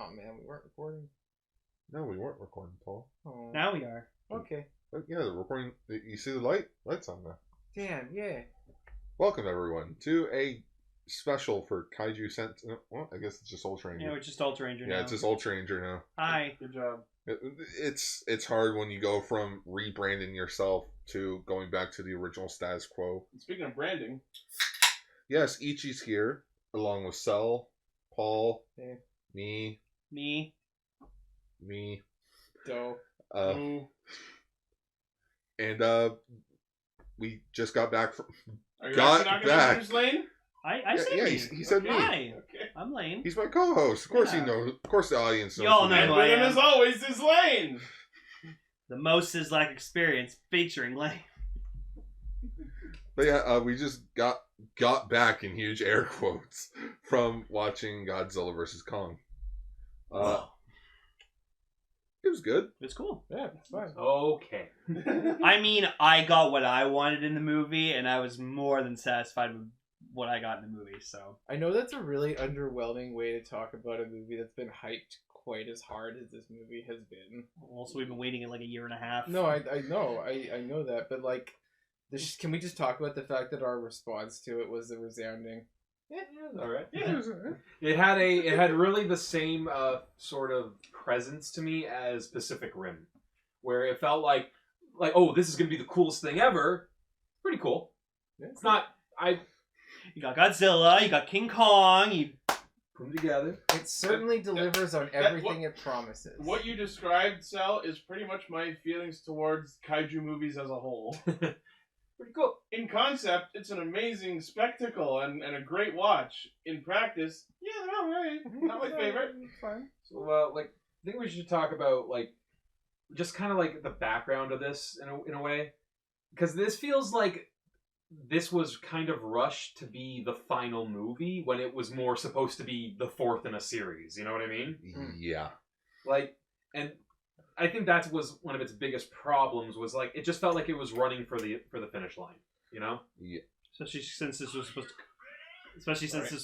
Oh man, we weren't recording. No, we weren't recording, Paul. Oh. Now we are. Okay. But yeah, the recording. You see the light? Light's on now. Damn, yeah. Welcome everyone to a special for Kaiju Sent. Well, I guess it's just Ultranger. Yeah, we're just Ultranger now. Yeah, it's just Ultranger now. Hi. Good job. It's hard when you go from rebranding yourself to going back to the original status quo. Speaking of branding, Yes, Ichi's here along with Cell, Paul, Yeah. me. Dope. And we just got back from. are you Got actually not back. going to Lane? I said me. he said me. Hi. Okay. I'm Lane. He's my co-host. Of course Yeah. he knows. Of course the audience knows. Y'all who know he And who is. I with him, am. as always, is Lane. The most is like experience featuring Lane. But yeah, we just got back in huge air quotes from watching Godzilla vs. Kong. It was good. It was cool. Yeah, it's fine. Okay. I mean, I got what I wanted in the movie, and I was more than satisfied with what I got in the movie. So I know that's a really underwhelming way to talk about a movie that's been hyped quite as hard as this movie has been. also, we've been waiting in like a year and a half. No, I know. I know that, but like, can we just talk about the fact that our response to it was a resounding? Yeah, all right. Yeah. It had really the same sort of presence to me as Pacific Rim, where it felt like oh, this is gonna be the coolest thing ever. Pretty cool. Yeah. It's not. You got Godzilla, you got King Kong, you Put them together. It certainly delivers on everything it promises. What you described, Sal, is pretty much my feelings towards kaiju movies as a whole. Pretty cool. In concept, it's an amazing spectacle and a great watch. In practice, yeah, they're alright. Not my favorite. Fine. So, I think we should talk about just kind of like the background of this in a way, because this feels like this was kind of rushed to be the final movie when it was more supposed to be the fourth in a series. You know what I mean? Yeah. And I think that was one of its biggest problems. Was it just felt like it was running for the finish line. You know? Yeah. especially since this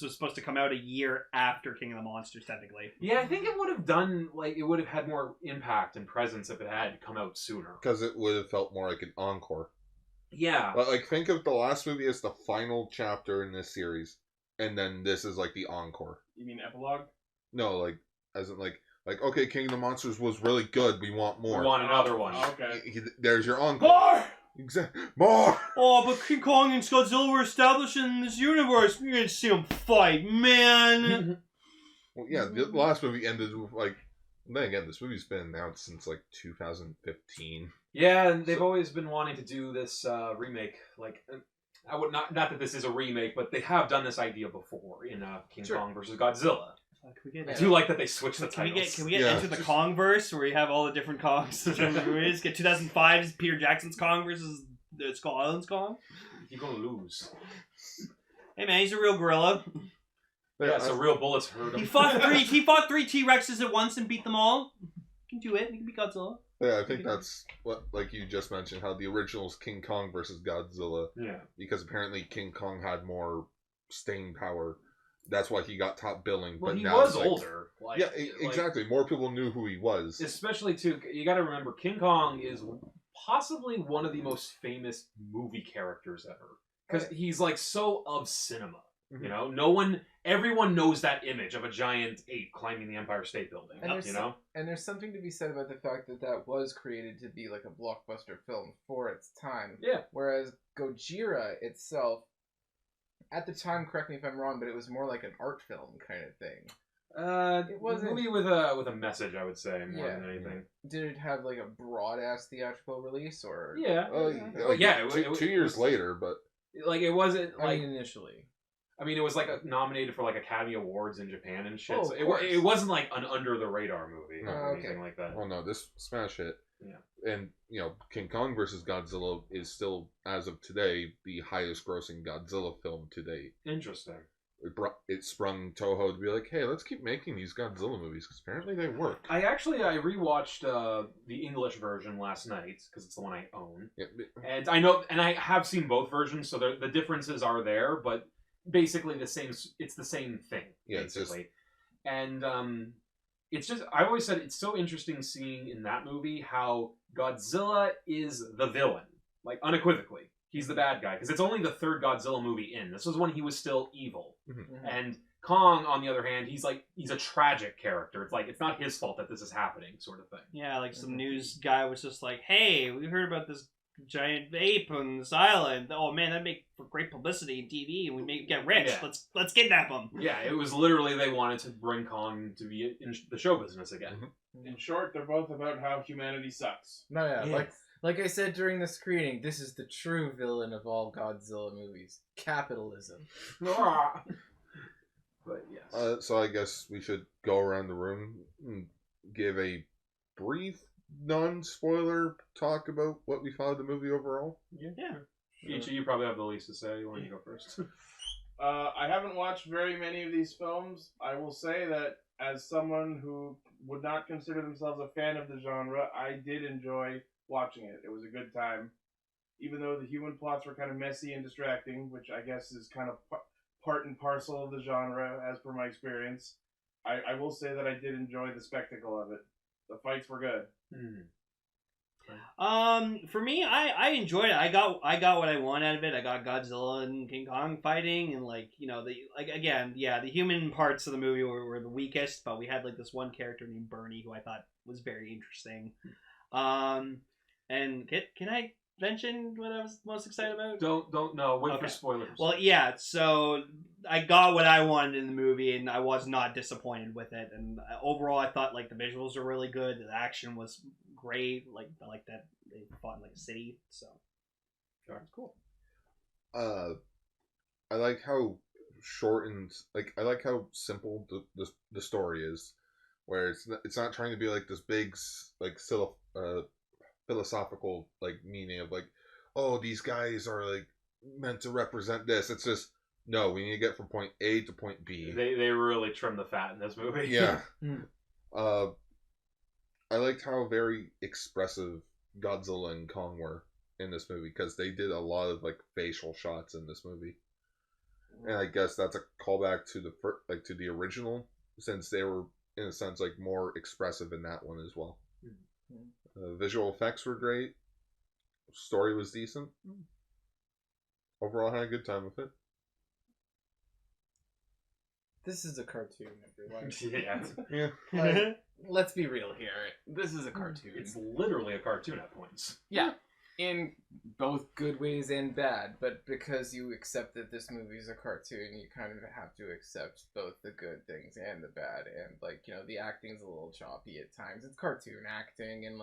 was supposed to come out a year after King of the Monsters, technically. Yeah, I think it would have done it would have had more impact and presence if it had come out sooner. Because it would have felt more like an encore. Yeah. But think of the last movie as the final chapter in this series, and then this is like the encore. You mean epilogue? No, as in okay, King of the Monsters was really good. We want more. We want another one. Okay. There's your encore. More! Exactly. More. Oh, but King Kong and Godzilla were established in this universe. You're gonna see them fight, man. Well, yeah, the last movie ended with then again, this movie's been announced since 2015. Yeah, and they've always been wanting to do this remake. I would not that this is a remake, but they have done this idea before in King Kong versus Godzilla. I do like that they switched the titles. Can we get Yeah. into the Kongverse where you have all the different Kongs? Get 2005's Peter Jackson's Kong versus the Skull Island's Kong. You're gonna lose. Hey man, he's a real gorilla. Yeah, so real bullets hurt him. He fought three T-Rexes at once and beat them all. He can do it. He can beat Godzilla. Yeah, I think that's what, you just mentioned, how the original is King Kong versus Godzilla. Yeah. Because apparently King Kong had more staying power. That's why he got top billing. Well, but he now was it's older. Exactly. More people knew who he was. Especially too, you got to remember, King Kong is possibly one of the most famous movie characters ever because he's so of cinema. Mm-hmm. You know, everyone knows that image of a giant ape climbing the Empire State Building. And there's something to be said about the fact that was created to be like a blockbuster film for its time. Yeah. Whereas Gojira itself, at the time, correct me if I'm wrong, but it was more like an art film kind of thing. It was a movie with a message, I would say, more than anything. Did it have a broad ass theatrical release or? Yeah. Two years later, but it wasn't initially. I mean, it was nominated for Academy Awards in Japan and shit. Oh, so it wasn't an under the radar movie or anything like that. Well, no, this smash hit. Yeah. And King Kong versus Godzilla is still, as of today, the highest grossing Godzilla film to date. Interesting. It sprung Toho to be like, hey, let's keep making these Godzilla movies because apparently they work. I rewatched the English version last night because it's the one I own. Yeah. And I know, and I have seen both versions, so the differences are there, but basically the same. It's the same thing. Yeah, basically. And it's just, I've always said it's so interesting seeing in that movie how Godzilla is the villain, like unequivocally. He's the bad guy because it's only the third Godzilla movie in. This was when he was still evil, and Kong, on the other hand, he's a tragic character. It's like it's not his fault that this is happening, sort of thing. Yeah, like some news guy was just like, "Hey, we heard about this giant ape on this island. Oh man, that'd make for great publicity in TV, and we may get rich. Yeah. Let's kidnap him." Yeah, it was literally they wanted to bring Kong to be in the show business again. In short, they're both about how humanity sucks. No, yeah, Yeah. like I said during the screening, this is the true villain of all Godzilla movies: capitalism. But yes. So I guess we should go around the room and give a brief, non-spoiler talk about what we thought of the movie overall. Yeah. Ichi, you probably have the least to say. Why don't you go first? I haven't watched very many of these films. I will say that as someone who would not consider themselves a fan of the genre, I did enjoy watching it. It was a good time. Even though the human plots were kind of messy and distracting, which I guess is kind of part and parcel of the genre, as per my experience, I will say that I did enjoy the spectacle of it. The fights were good. For me, I enjoyed it. I got what I want out of it. I got Godzilla and King Kong fighting, and the human parts of the movie were the weakest, but we had like this one character named Bernie who I thought was very interesting. And can I mention what I was most excited about? Don't know. Wait for Okay. spoilers. Well, yeah, so I got what I wanted in the movie, and I was not disappointed with it. And overall, I thought like the visuals were really good. The action was great. Like I like that they fought in like a city. So it's cool. I like how short and I like how simple the story is, where it's not trying to be like this big philosophical meaning of oh, these guys are meant to represent this. It's just no, we need to get from point A to point B. They really trimmed the fat in this movie. Yeah. I liked how very expressive Godzilla and Kong were in this movie because they did a lot of facial shots in this movie, and I guess that's a callback to to the original, since they were in a sense more expressive in that one as well. Visual effects were great. Story was decent. Overall, I had a good time with it. This is a cartoon, everyone. Yeah. Let's be real here. This is a cartoon. It's literally a cartoon at points. Yeah, in both good ways and bad. But because you accept that this movie is a cartoon, you kind of have to accept both the good things and the bad. And the acting's a little choppy at times. It's cartoon acting, and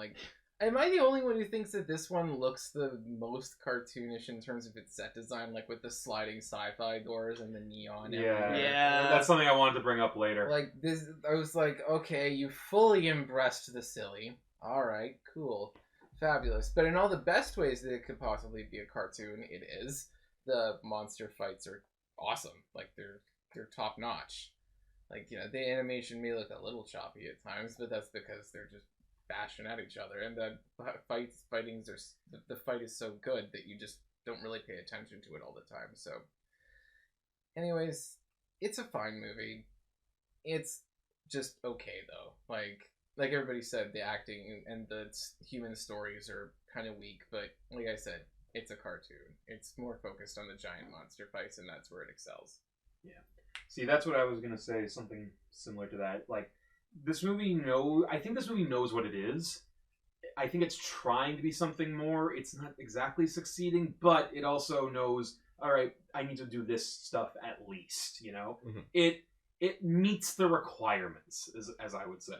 am I the only one who thinks that this one looks the most cartoonish in terms of its set design, with the sliding sci-fi doors and the neon? Yeah. That's something I wanted to bring up later. This, I was like, okay, you fully embraced the silly. All right, cool, fabulous. But in all the best ways that it could possibly be a cartoon, it is. The monster fights are awesome. They're top notch. The animation may look a little choppy at times, but that's because they're just bashing at each other, and the fight is so good that you just don't really pay attention to it all the time. So anyways, it's a fine movie. It's just okay though. Like everybody said, the acting and the human stories are kind of weak, but like I said, it's a cartoon. It's more focused on the giant monster fights, and that's where it excels. Yeah. See, that's what I was gonna say, something similar to that. This movie I think this movie knows what it is. I think it's trying to be something more. It's not exactly succeeding, but it also knows, all right, I need to do this stuff at least, Mm-hmm. It meets the requirements, as I would say.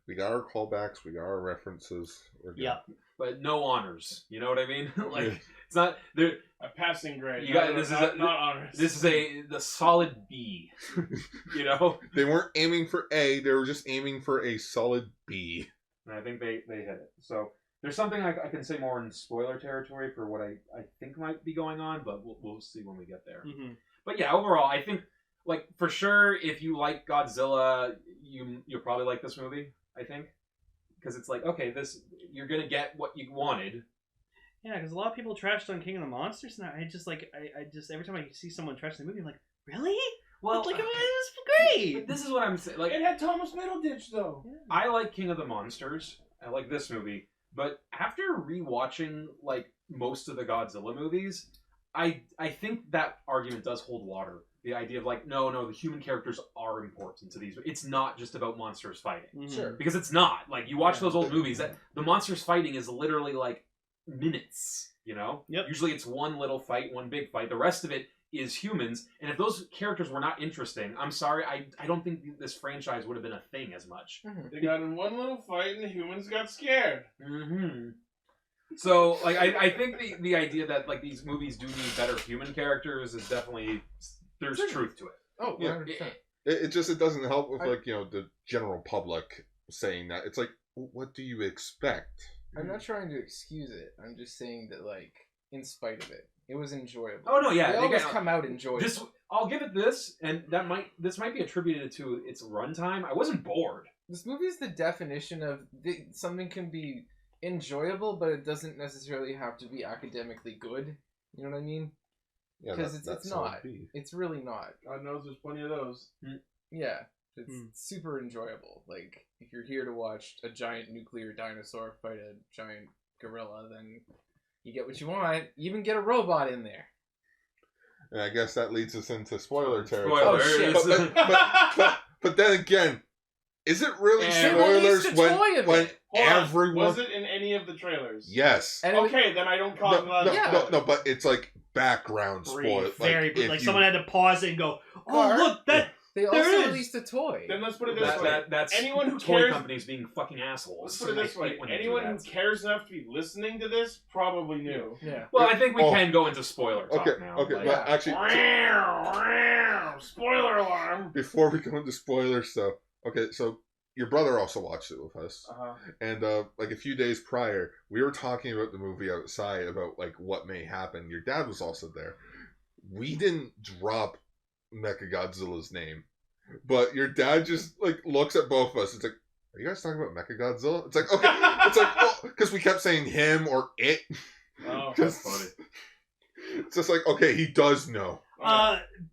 We got our callbacks, we got our references. Yeah. But no honors. You know what I mean? It's not there. A passing grade. You got this not is not honors. This is the solid B. They weren't aiming for A, they were just aiming for a solid B. And I think they hit it. So there's something I can say more in spoiler territory for what I think might be going on, but we'll see when we get there. Mm-hmm. But yeah, overall, I think for sure, if you like Godzilla, you'll probably like this movie. I think because it's okay, you're gonna get what you wanted. Yeah, because a lot of people trashed on King of the Monsters, and I just every time I see someone trash the movie, I'm like, really? Well, Like, it was great. this is what I'm saying. Like, It had Thomas Middleditch though. I like King of the Monsters. I like this movie, but after rewatching like most of the Godzilla movies, I think that argument does hold water. The idea of like, no, the human characters are important to these. It's not just about monsters fighting. Sure. Because it's not. Like, you watch those old movies, that the monsters fighting is literally like minutes, you know? Yep. Usually it's one little fight, one big fight. The rest of it is humans. And if those characters were not interesting, I'm sorry, I don't think this franchise would have been a thing as much. They got in one little fight and the humans got scared. Mm-hmm. So, like, I think the idea that, like, these movies do need better human characters is definitely, there's truth to it. Oh, Yeah. 100%. It doesn't help with like, you know, the general public saying that. It's like, what do you expect? I'm not trying to excuse it. I'm just saying that, like, in spite of it, it was enjoyable. Oh, no, yeah. They always again, come out enjoyable. this, I'll give it this, and this might be attributed to its runtime. I wasn't bored. This movie is the definition of something can be enjoyable, but it doesn't necessarily have to be academically good. You know what I mean? Yeah, Because it's that's not. how it be. It's really not. God knows there's plenty of those. Yeah, it's super enjoyable. Like, if you're here to watch a giant nuclear dinosaur fight a giant gorilla, then you get what you want. You even get a robot in there. And I guess that leads us into spoiler territory. Spoiler. shit. But then again, is it really And spoilers released a toy of when it. Hold on. everyone? Was it in any of the trailers? Yes. And it was- Okay, then I don't call it No, but it's like background spoil. Brief, very brief. if Like, you- someone had to pause it and go, "Oh, Gar, look, that." They There also it is. released a toy. Then let's put it this way. That's Anyone who toy cares- companies being fucking assholes. Let's put it this I way. hate when they do Anyone who that. cares enough to be listening to this probably knew. Yeah. Well, I think we Oh. can go into spoiler talk Okay, now. okay, like- but actually, Spoiler alarm. before we go into spoilers, though, okay, so your brother also watched it with us, Uh-huh. and like a few days prior, we were talking about the movie outside about like what may happen. Your dad was also there. We didn't drop Mechagodzilla's name, but your dad just like looks at both of us. It's like, are you guys talking about Mechagodzilla? It's like, okay, it's like, well, because we kept saying him or it. Oh, Just- funny. It's just like, okay, he does know.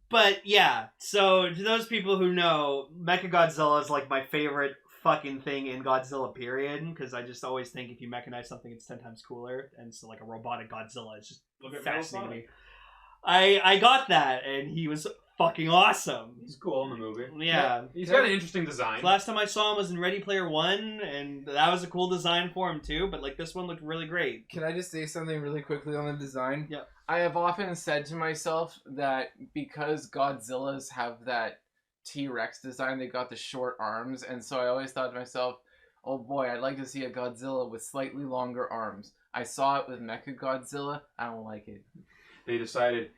But yeah, so to those people who know, Mechagodzilla is like my favorite fucking thing in Godzilla, period. Because I just always think if you mechanize something, it's 10 times cooler. And so, like, a robotic Godzilla is just Look at fascinating to me. Metal I got that, and he was fucking awesome. He's cool in the movie. Yeah. He's got an interesting design. Last time I saw him was in Ready Player One, and that was a cool design for him too. But like this one looked really great. Can I just say something really quickly on the design? Yeah. I have often said to myself that because Godzillas have that T-Rex design, they got the short arms, and so I always thought to myself, oh boy, I'd like to see a Godzilla with slightly longer arms. I saw it with Mechagodzilla. I don't like it. They decided,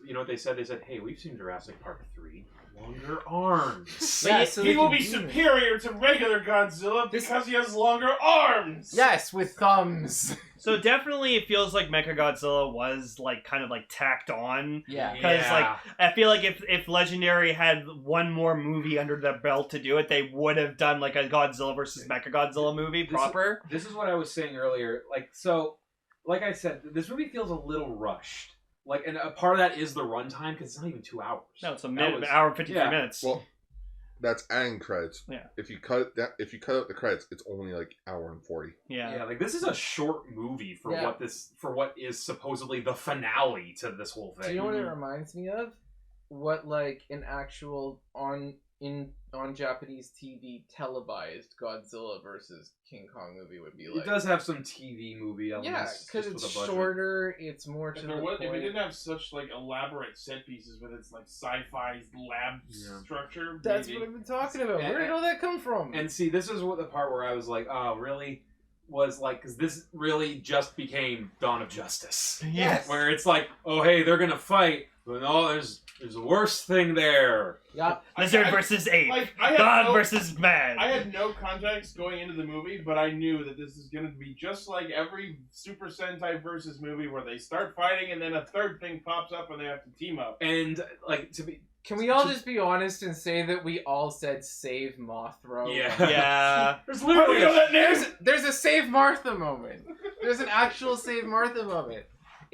you know what they said? They said, hey, we've seen Jurassic Park 3. Longer arms. Yeah, But so he they will can be do it. superior to regular Godzilla because he has longer arms. Yes, with thumbs. So definitely, it feels like Mechagodzilla was like kind of like tacked on. Yeah. Because like I feel like if Legendary had one more movie under their belt to do it, they would have done like a Godzilla versus Mechagodzilla movie proper. This is what I was saying earlier. Like, so, like I said, this movie feels a little rushed. Like, and a part of that is the runtime because it's not even 2 hours. No, it's That was- hour and 53 yeah. minutes. Well, that's adding credits. Yeah. If you cut out the credits, it's only like hour and 40. yeah. Like this is a short movie for Yeah. what is supposedly the finale to this whole thing. Do you know what it reminds me of? What like an actual on Japanese TV televised Godzilla versus King Kong movie would be like. It does have some TV movie Yeah, elements. because just it's with a budget. shorter. It's more to If, the there was, if it point. didn't have such like elaborate set pieces with its like sci-fi lab Yeah. structure, That's maybe. what I've been talking about. Where did all that come from? And see, this is what the part where I was like, oh, really? Was like, because this really just became Dawn of Justice. Yes. Where it's like, oh, hey, they're going to fight. But no, there's a worse thing there. Yeah. Lizard I- versus ape. Like I had God no, versus man. I had no context going into the movie, but I knew that this is going to be just like every Super Sentai versus movie where they start fighting and then a third thing pops up and they have to team up. And, like, to be... Can we all just be honest and say that we all said save Mothra? Yeah. Yeah. There's How do literally you know that name? There's a save Martha moment. There's an actual save Martha moment.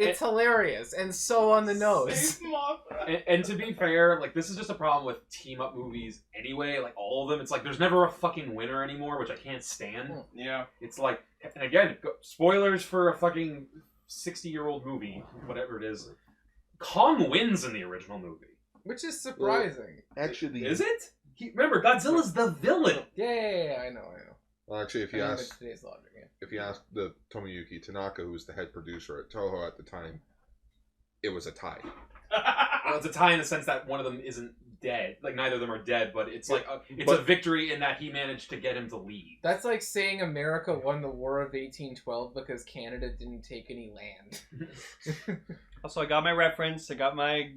It's hilarious and so on the nose. Save Mothra. And to be fair, like, this is just a problem with team-up movies anyway, like, all of them. It's like, there's never a fucking winner anymore, which I can't stand. Yeah. It's like, and again, spoilers for a fucking 60-year-old movie, whatever it is. Kong wins in the original movie. Which is surprising. Actually, Is it? Remember, Godzilla's the villain. Yeah, I know. Well, actually, if you I mean, ask with today's logic, yeah. if you ask the Tomoyuki Tanaka, who was the head producer at Toho at the time, it was a tie. Well, it's a tie in the sense that one of them isn't dead. Like, neither of them are dead, but it's like a victory in that he managed to get him to leave. That's like saying America won the War of 1812 because Canada didn't take any land. Also, I got my reference. I got my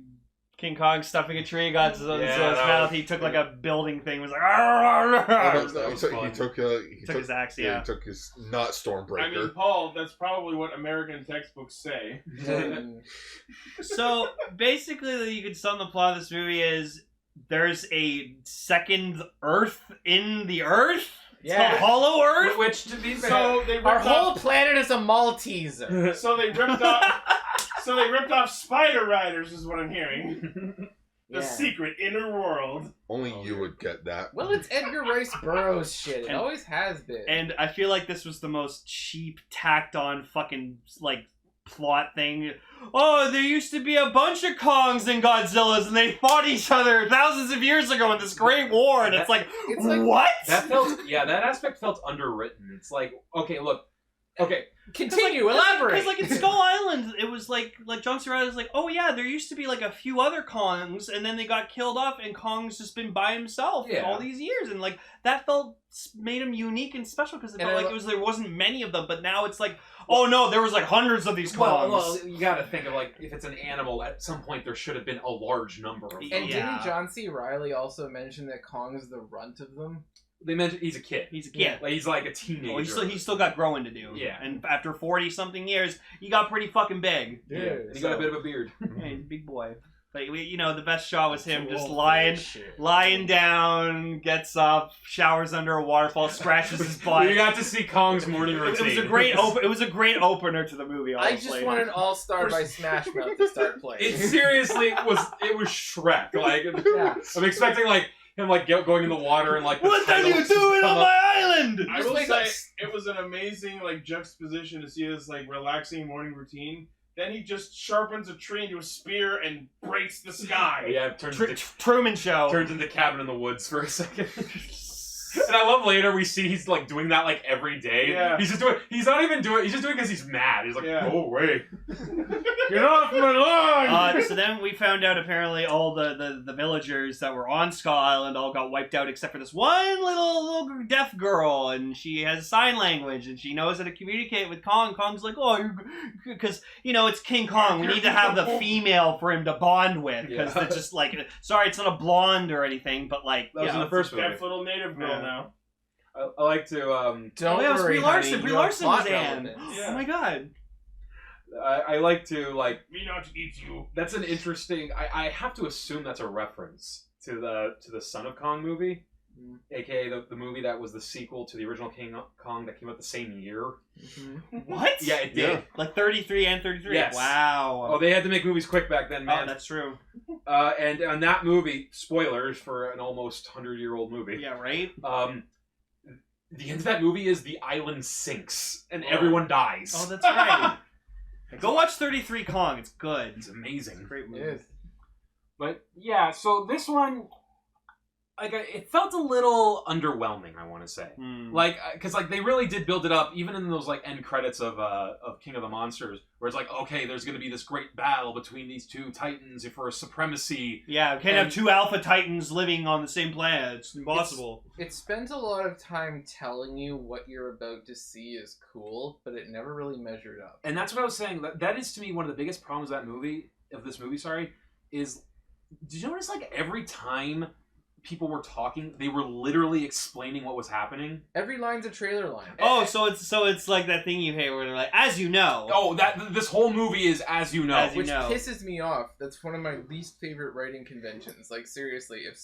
King Kong stuffing a tree. Got his Yeah, mouth. He took like a building thing. Was like, "Arr!" He took his axe. he took his not Stormbreaker. I mean, Paul, that's probably what American textbooks say. So basically, you could sum the plot of this movie is there's a second Earth in the Earth. It's called Hollow Earth. Which, to be fair, So they ripped Our whole off. planet is a Malteser. So they ripped off. So they ripped off Spider Riders, is what I'm hearing. The secret inner world. Only you would get that. Well, it's Edgar Rice Burroughs shit. It And- always has been. And I feel like this was the most cheap, tacked on fucking like plot thing. Oh, there used to be a bunch of Kongs and Godzillas, and they fought each other thousands of years ago in this great war. And it's like what? that aspect felt underwritten. It's like, okay, look, okay. Continue, elaborate. Because like in Skull Island, it was like John C. Reilly was like, oh yeah, there used to be like a few other Kongs, and then they got killed off, and Kong's just been by himself all these years, and like that made him unique and special because it felt like there wasn't many of them, but now it's like, oh no, there was like hundreds of these Kongs. Well, you gotta think of like, if it's an animal, at some point there should have been a large number of them. And didn't John C. Reilly also mention that Kong's the runt of them? They mentioned he's a kid. He's a kid. Like, he's like a teenager. Oh, he's still got growing to do. Yeah. And after 40-something years, he got pretty fucking big. Dude, And he got a bit of a beard. Yeah, he's a big boy. But, the best shot was him just lying down, gets up, showers under a waterfall, scratches his butt. You got to see Kong's morning routine. It was a great opener to the movie, honestly. I just want an All-Star by Smash Mouth to start playing. It seriously was Shrek. Like, I'm expecting like him like going in the water and like. What are you doing on my island? I will say it was an amazing like juxtaposition to see this like relaxing morning routine. Then he just sharpens a tree into a spear and breaks the sky. Yeah, it turns into Truman Show. Turns into Cabin in the Woods for a second. And I love later we see he's like doing that like every day. Yeah. He's not even doing it. He's just doing it because he's mad. He's like, oh wait, Get off my lawn! So then we found out apparently all the villagers that were on Skull Island all got wiped out except for this one little deaf girl, and she has sign language and she knows how to communicate with Kong. Kong's like, oh, because it's King Kong. We need to have the female for him to bond with because it's just like, sorry, it's not a blonde or anything, but like that was in the first movie. Deaf little native girl now. I like to Don't worry, Brie Larson. honey, Brie you have Larson plot was Anne. relevance. Oh my god. I like to like. Me not eat you. That's an interesting. I have to assume that's a reference to the Son of Kong movie, aka the movie that was the sequel to the original King Kong that came out the same year. What? Yeah, it did. Like 33 and 33. Yes. Wow. Oh, they had to make movies quick back then, man. Oh, that's true. And on that movie, spoilers for an almost 100-year-old movie. Yeah, right. The end of that movie is the island sinks and everyone dies. Oh, that's right. Go watch 33 Kong. It's good. It's amazing. It's a great movie. It is. But yeah, so this one, like, it felt a little underwhelming. I want to say, like, because like they really did build it up, even in those like end credits of King of the Monsters, where it's like, okay, there's going to be this great battle between these two titans for supremacy. Yeah, we can't have two alpha titans living on the same planet. It's impossible. It spent a lot of time telling you what you're about to see is cool, but it never really measured up. And that's what I was saying. That is to me one of the biggest problems of this movie. Is did you notice like every time people were talking, they were literally explaining what was happening? Every line's a trailer line. Oh, so it's like that thing you hate where they're like, as you know. Oh, this whole movie is as you know. As you Which know. pisses me off. That's one of my least favorite writing conventions. Like, seriously, if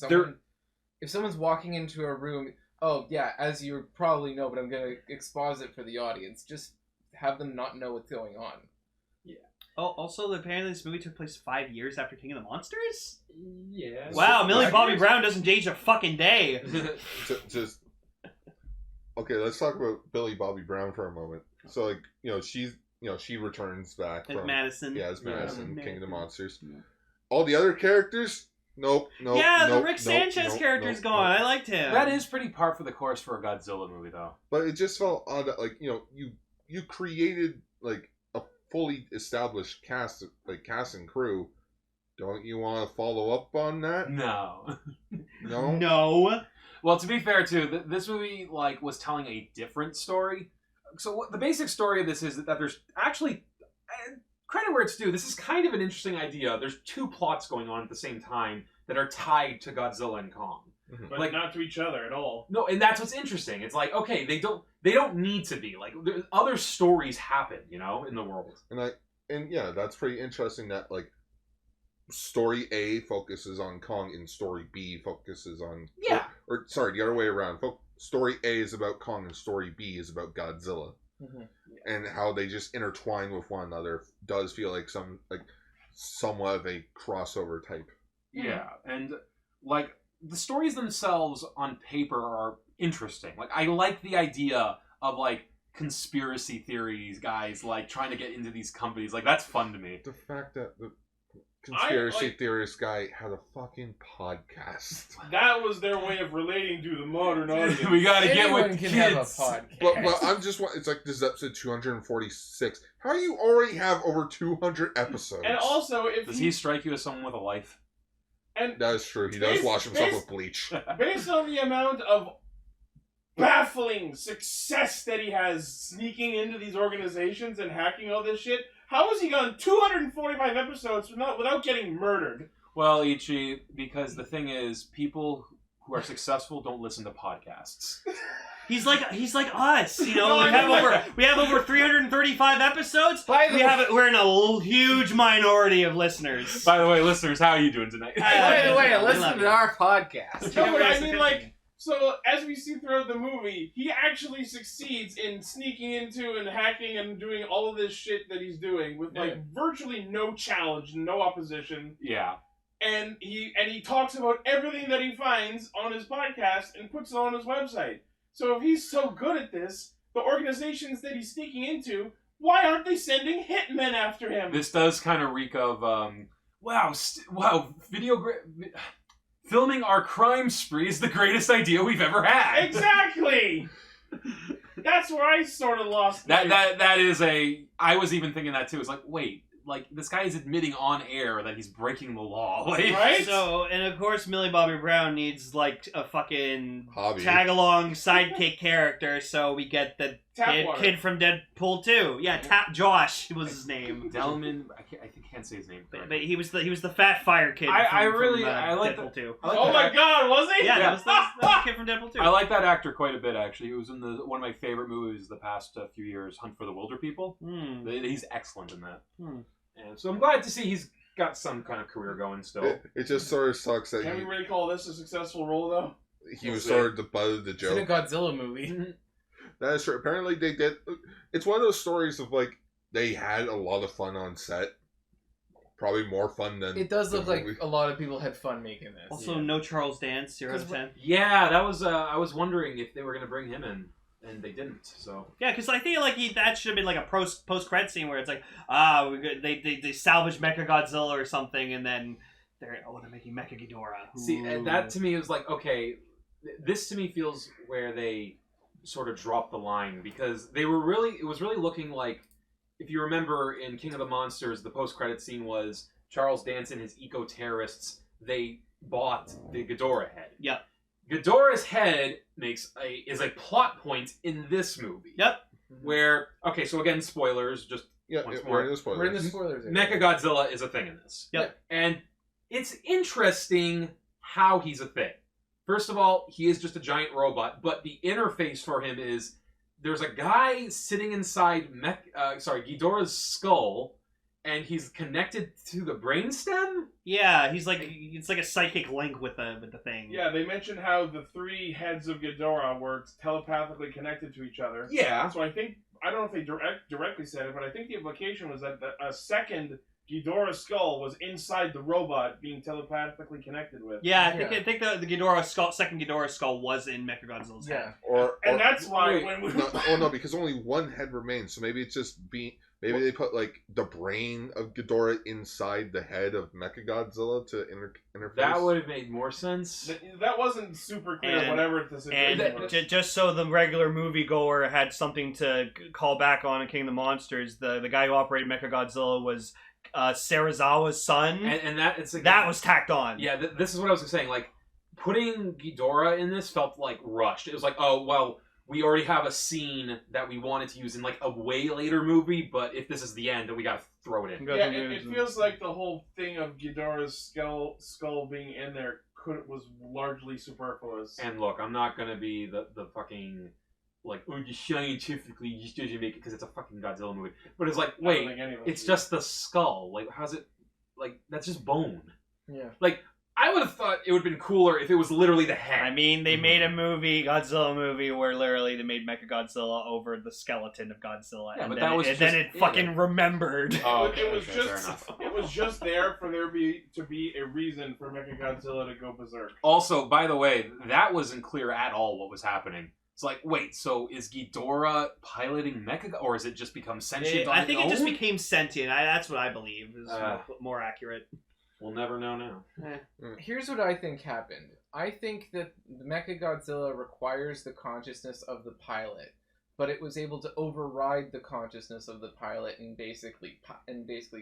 someone's walking into a room, oh yeah, as you probably know, but I'm gonna exposit for the audience. Just have them not know what's going on. Oh, also, apparently this movie took place 5 years after King of the Monsters? Yeah. Wow, Millie 5 Bobby years? Brown doesn't age a fucking day. Just okay. Let's talk about Billy Bobby Brown for a moment. So, like, she returns back As from Madison. Yeah, as Madison, Yeah. King of the Monsters. Yeah. All the other characters, nope. The Rick Sanchez character's gone. I liked him. That is pretty par for the course for a Godzilla movie, though. But it just felt odd that, like, you created like a fully established cast and crew. Don't you want to follow up on that? No. No. No. Well, to be fair, too, this movie was telling a different story. So the basic story of this is that there's actually, credit where it's due, this is kind of an interesting idea. There's two plots going on at the same time that are tied to Godzilla and Kong. But not to each other at all. No, and that's what's interesting. It's like, okay, they don't need to be. Like, other stories happen, in the world. And yeah, that's pretty interesting that, like, story A focuses on Kong and story B focuses on... Yeah. Or sorry, the other way around. Story A is about Kong and story B is about Godzilla. Mm-hmm. And how they just intertwine with one another does feel like somewhat of a crossover type. Yeah, and, like, the stories themselves on paper are interesting. Like, I like the idea of, like, conspiracy theories, guys, like, trying to get into these companies. Like, that's fun to me. The fact that the conspiracy theorist guy had a fucking podcast. That was their way of relating to the modern audience. We gotta get Anyone with can kids. have a podcast. But I'm just... It's like, this is episode 246. How do you already have over 200 episodes? And also, if Does he strike you as someone with a life? And That is true. He does wash himself with bleach. based on the amount of baffling success that he has sneaking into these organizations and hacking all this shit, how has he gone 245 episodes without getting murdered? Well, Ichi, because the thing is, people who are successful don't listen to podcasts. He's like us, No, we have over 335 episodes. We're in a huge minority of listeners. By the way, listeners, how are you doing tonight? By the way, I listen love to you. our podcast. No, but I mean, like, so as we see throughout the movie, he actually succeeds in sneaking into and hacking and doing all of this shit that he's doing with virtually no challenge, no opposition. Yeah. And he talks about everything that he finds on his podcast and puts it on his website. So if he's so good at this, the organizations that he's sneaking into, why aren't they sending hitmen after him? This does kind of reek of, filming our crime spree is the greatest idea we've ever had. Exactly! That's where I sort of lost That is I was even thinking that too. It's like, wait, like, this guy is admitting on air that he's breaking the law. Like, right? So, and of course, Millie Bobby Brown needs, like, a fucking Hobby. tag-along sidekick character, so we get the kid from Deadpool 2. Yeah, Josh was his name. Delman, I can't say his name. But he was the fat fire kid I Deadpool like 2. I like Oh that my act- god, was he? Yeah, that was the kid from Deadpool 2. I like that actor quite a bit, actually. He was in one of my favorite movies the past few years, Hunt for the Wilder People. He's excellent in that. And so I'm glad to see he's got some kind of career going still. It just sort of sucks that Can we really call this a successful role, though? he was sort of the butt of the It's in a joke. Godzilla movie. That is true. Apparently they did... It's one of those stories of, like, they had a lot of fun on set. Probably more fun than... It does the look like movie. a lot of people had fun making this. Also, no Charles Dance, 0 out of 10. Yeah, that was. I was wondering if they were going to bring him in, and they didn't. So Yeah, because I think that should have been like a post-credit scene where it's like, they salvaged Mecha Godzilla or something, and then they're making Mecha Ghidorah. see, and that to me was like, okay, this to me feels where they sort of dropped the line, because it was really looking like, if you remember in King of the Monsters, the post-credit scene was Charles Dance and his eco-terrorists, they bought the Ghidorah head. Yep. Ghidorah's head is a plot point in this movie. Yep. Where, okay, so again, spoilers, just Yeah, once we're in more. the spoilers. We're in the spoilers. Mecha Godzilla is a thing in this. Yep. And it's interesting how he's a thing. First of all, he is just a giant robot, but the interface for him is there's a guy sitting inside Ghidorah's skull, and he's connected to the brainstem? Yeah, it's like a psychic link with the thing. Yeah, they mentioned how the three heads of Ghidorah were telepathically connected to each other. Yeah. So I think I don't know if they directly said it, but I think the implication was that a second Ghidorah skull was inside the robot being telepathically connected with. Yeah, I think the Ghidorah skull, second Ghidorah skull, was in Mechagodzilla's head. And that's why no, because only one head remains. So maybe it's just maybe they put like the brain of Ghidorah inside the head of Mechagodzilla to interface. That would have made more sense. That wasn't super clear. Whatever the situation was. Just so the regular moviegoer had something to call back on in King of the Monsters, the guy who operated Mechagodzilla was Serizawa's son, and that was tacked on. Yeah, this is what I was saying. Like, putting Ghidorah in this felt like rushed. It was like, oh well, we already have a scene that we wanted to use in like a way later movie, but if this is the end, then we gotta throw it in. Yeah, it feels like the whole thing of Ghidorah's skull being in there was largely superfluous. And look, I'm not gonna be the fucking like, oh, you scientifically just doesn't make it because it's a fucking Godzilla movie. But it's like, wait, it's just the skull. Like, how's it? Like, that's just bone. Yeah. Like, I would have thought it would have been cooler if it was literally the head. I mean, they made a Godzilla movie, where literally they made Mechagodzilla over the skeleton of Godzilla. Yeah, and but then that was then it fucking remembered. Oh, okay, it was fair just enough. it was just there for there to be a reason for Mechagodzilla to go berserk. Also, by the way, that wasn't clear at all what was happening. It's like, wait, so is Ghidorah piloting Mechagodzilla, or is it just become sentient on I think its it just own? became sentient. That's what I believe is more accurate. We'll never know now. Here's what I think happened. I think that Mechagodzilla requires the consciousness of the pilot, but it was able to override the consciousness of the pilot and basically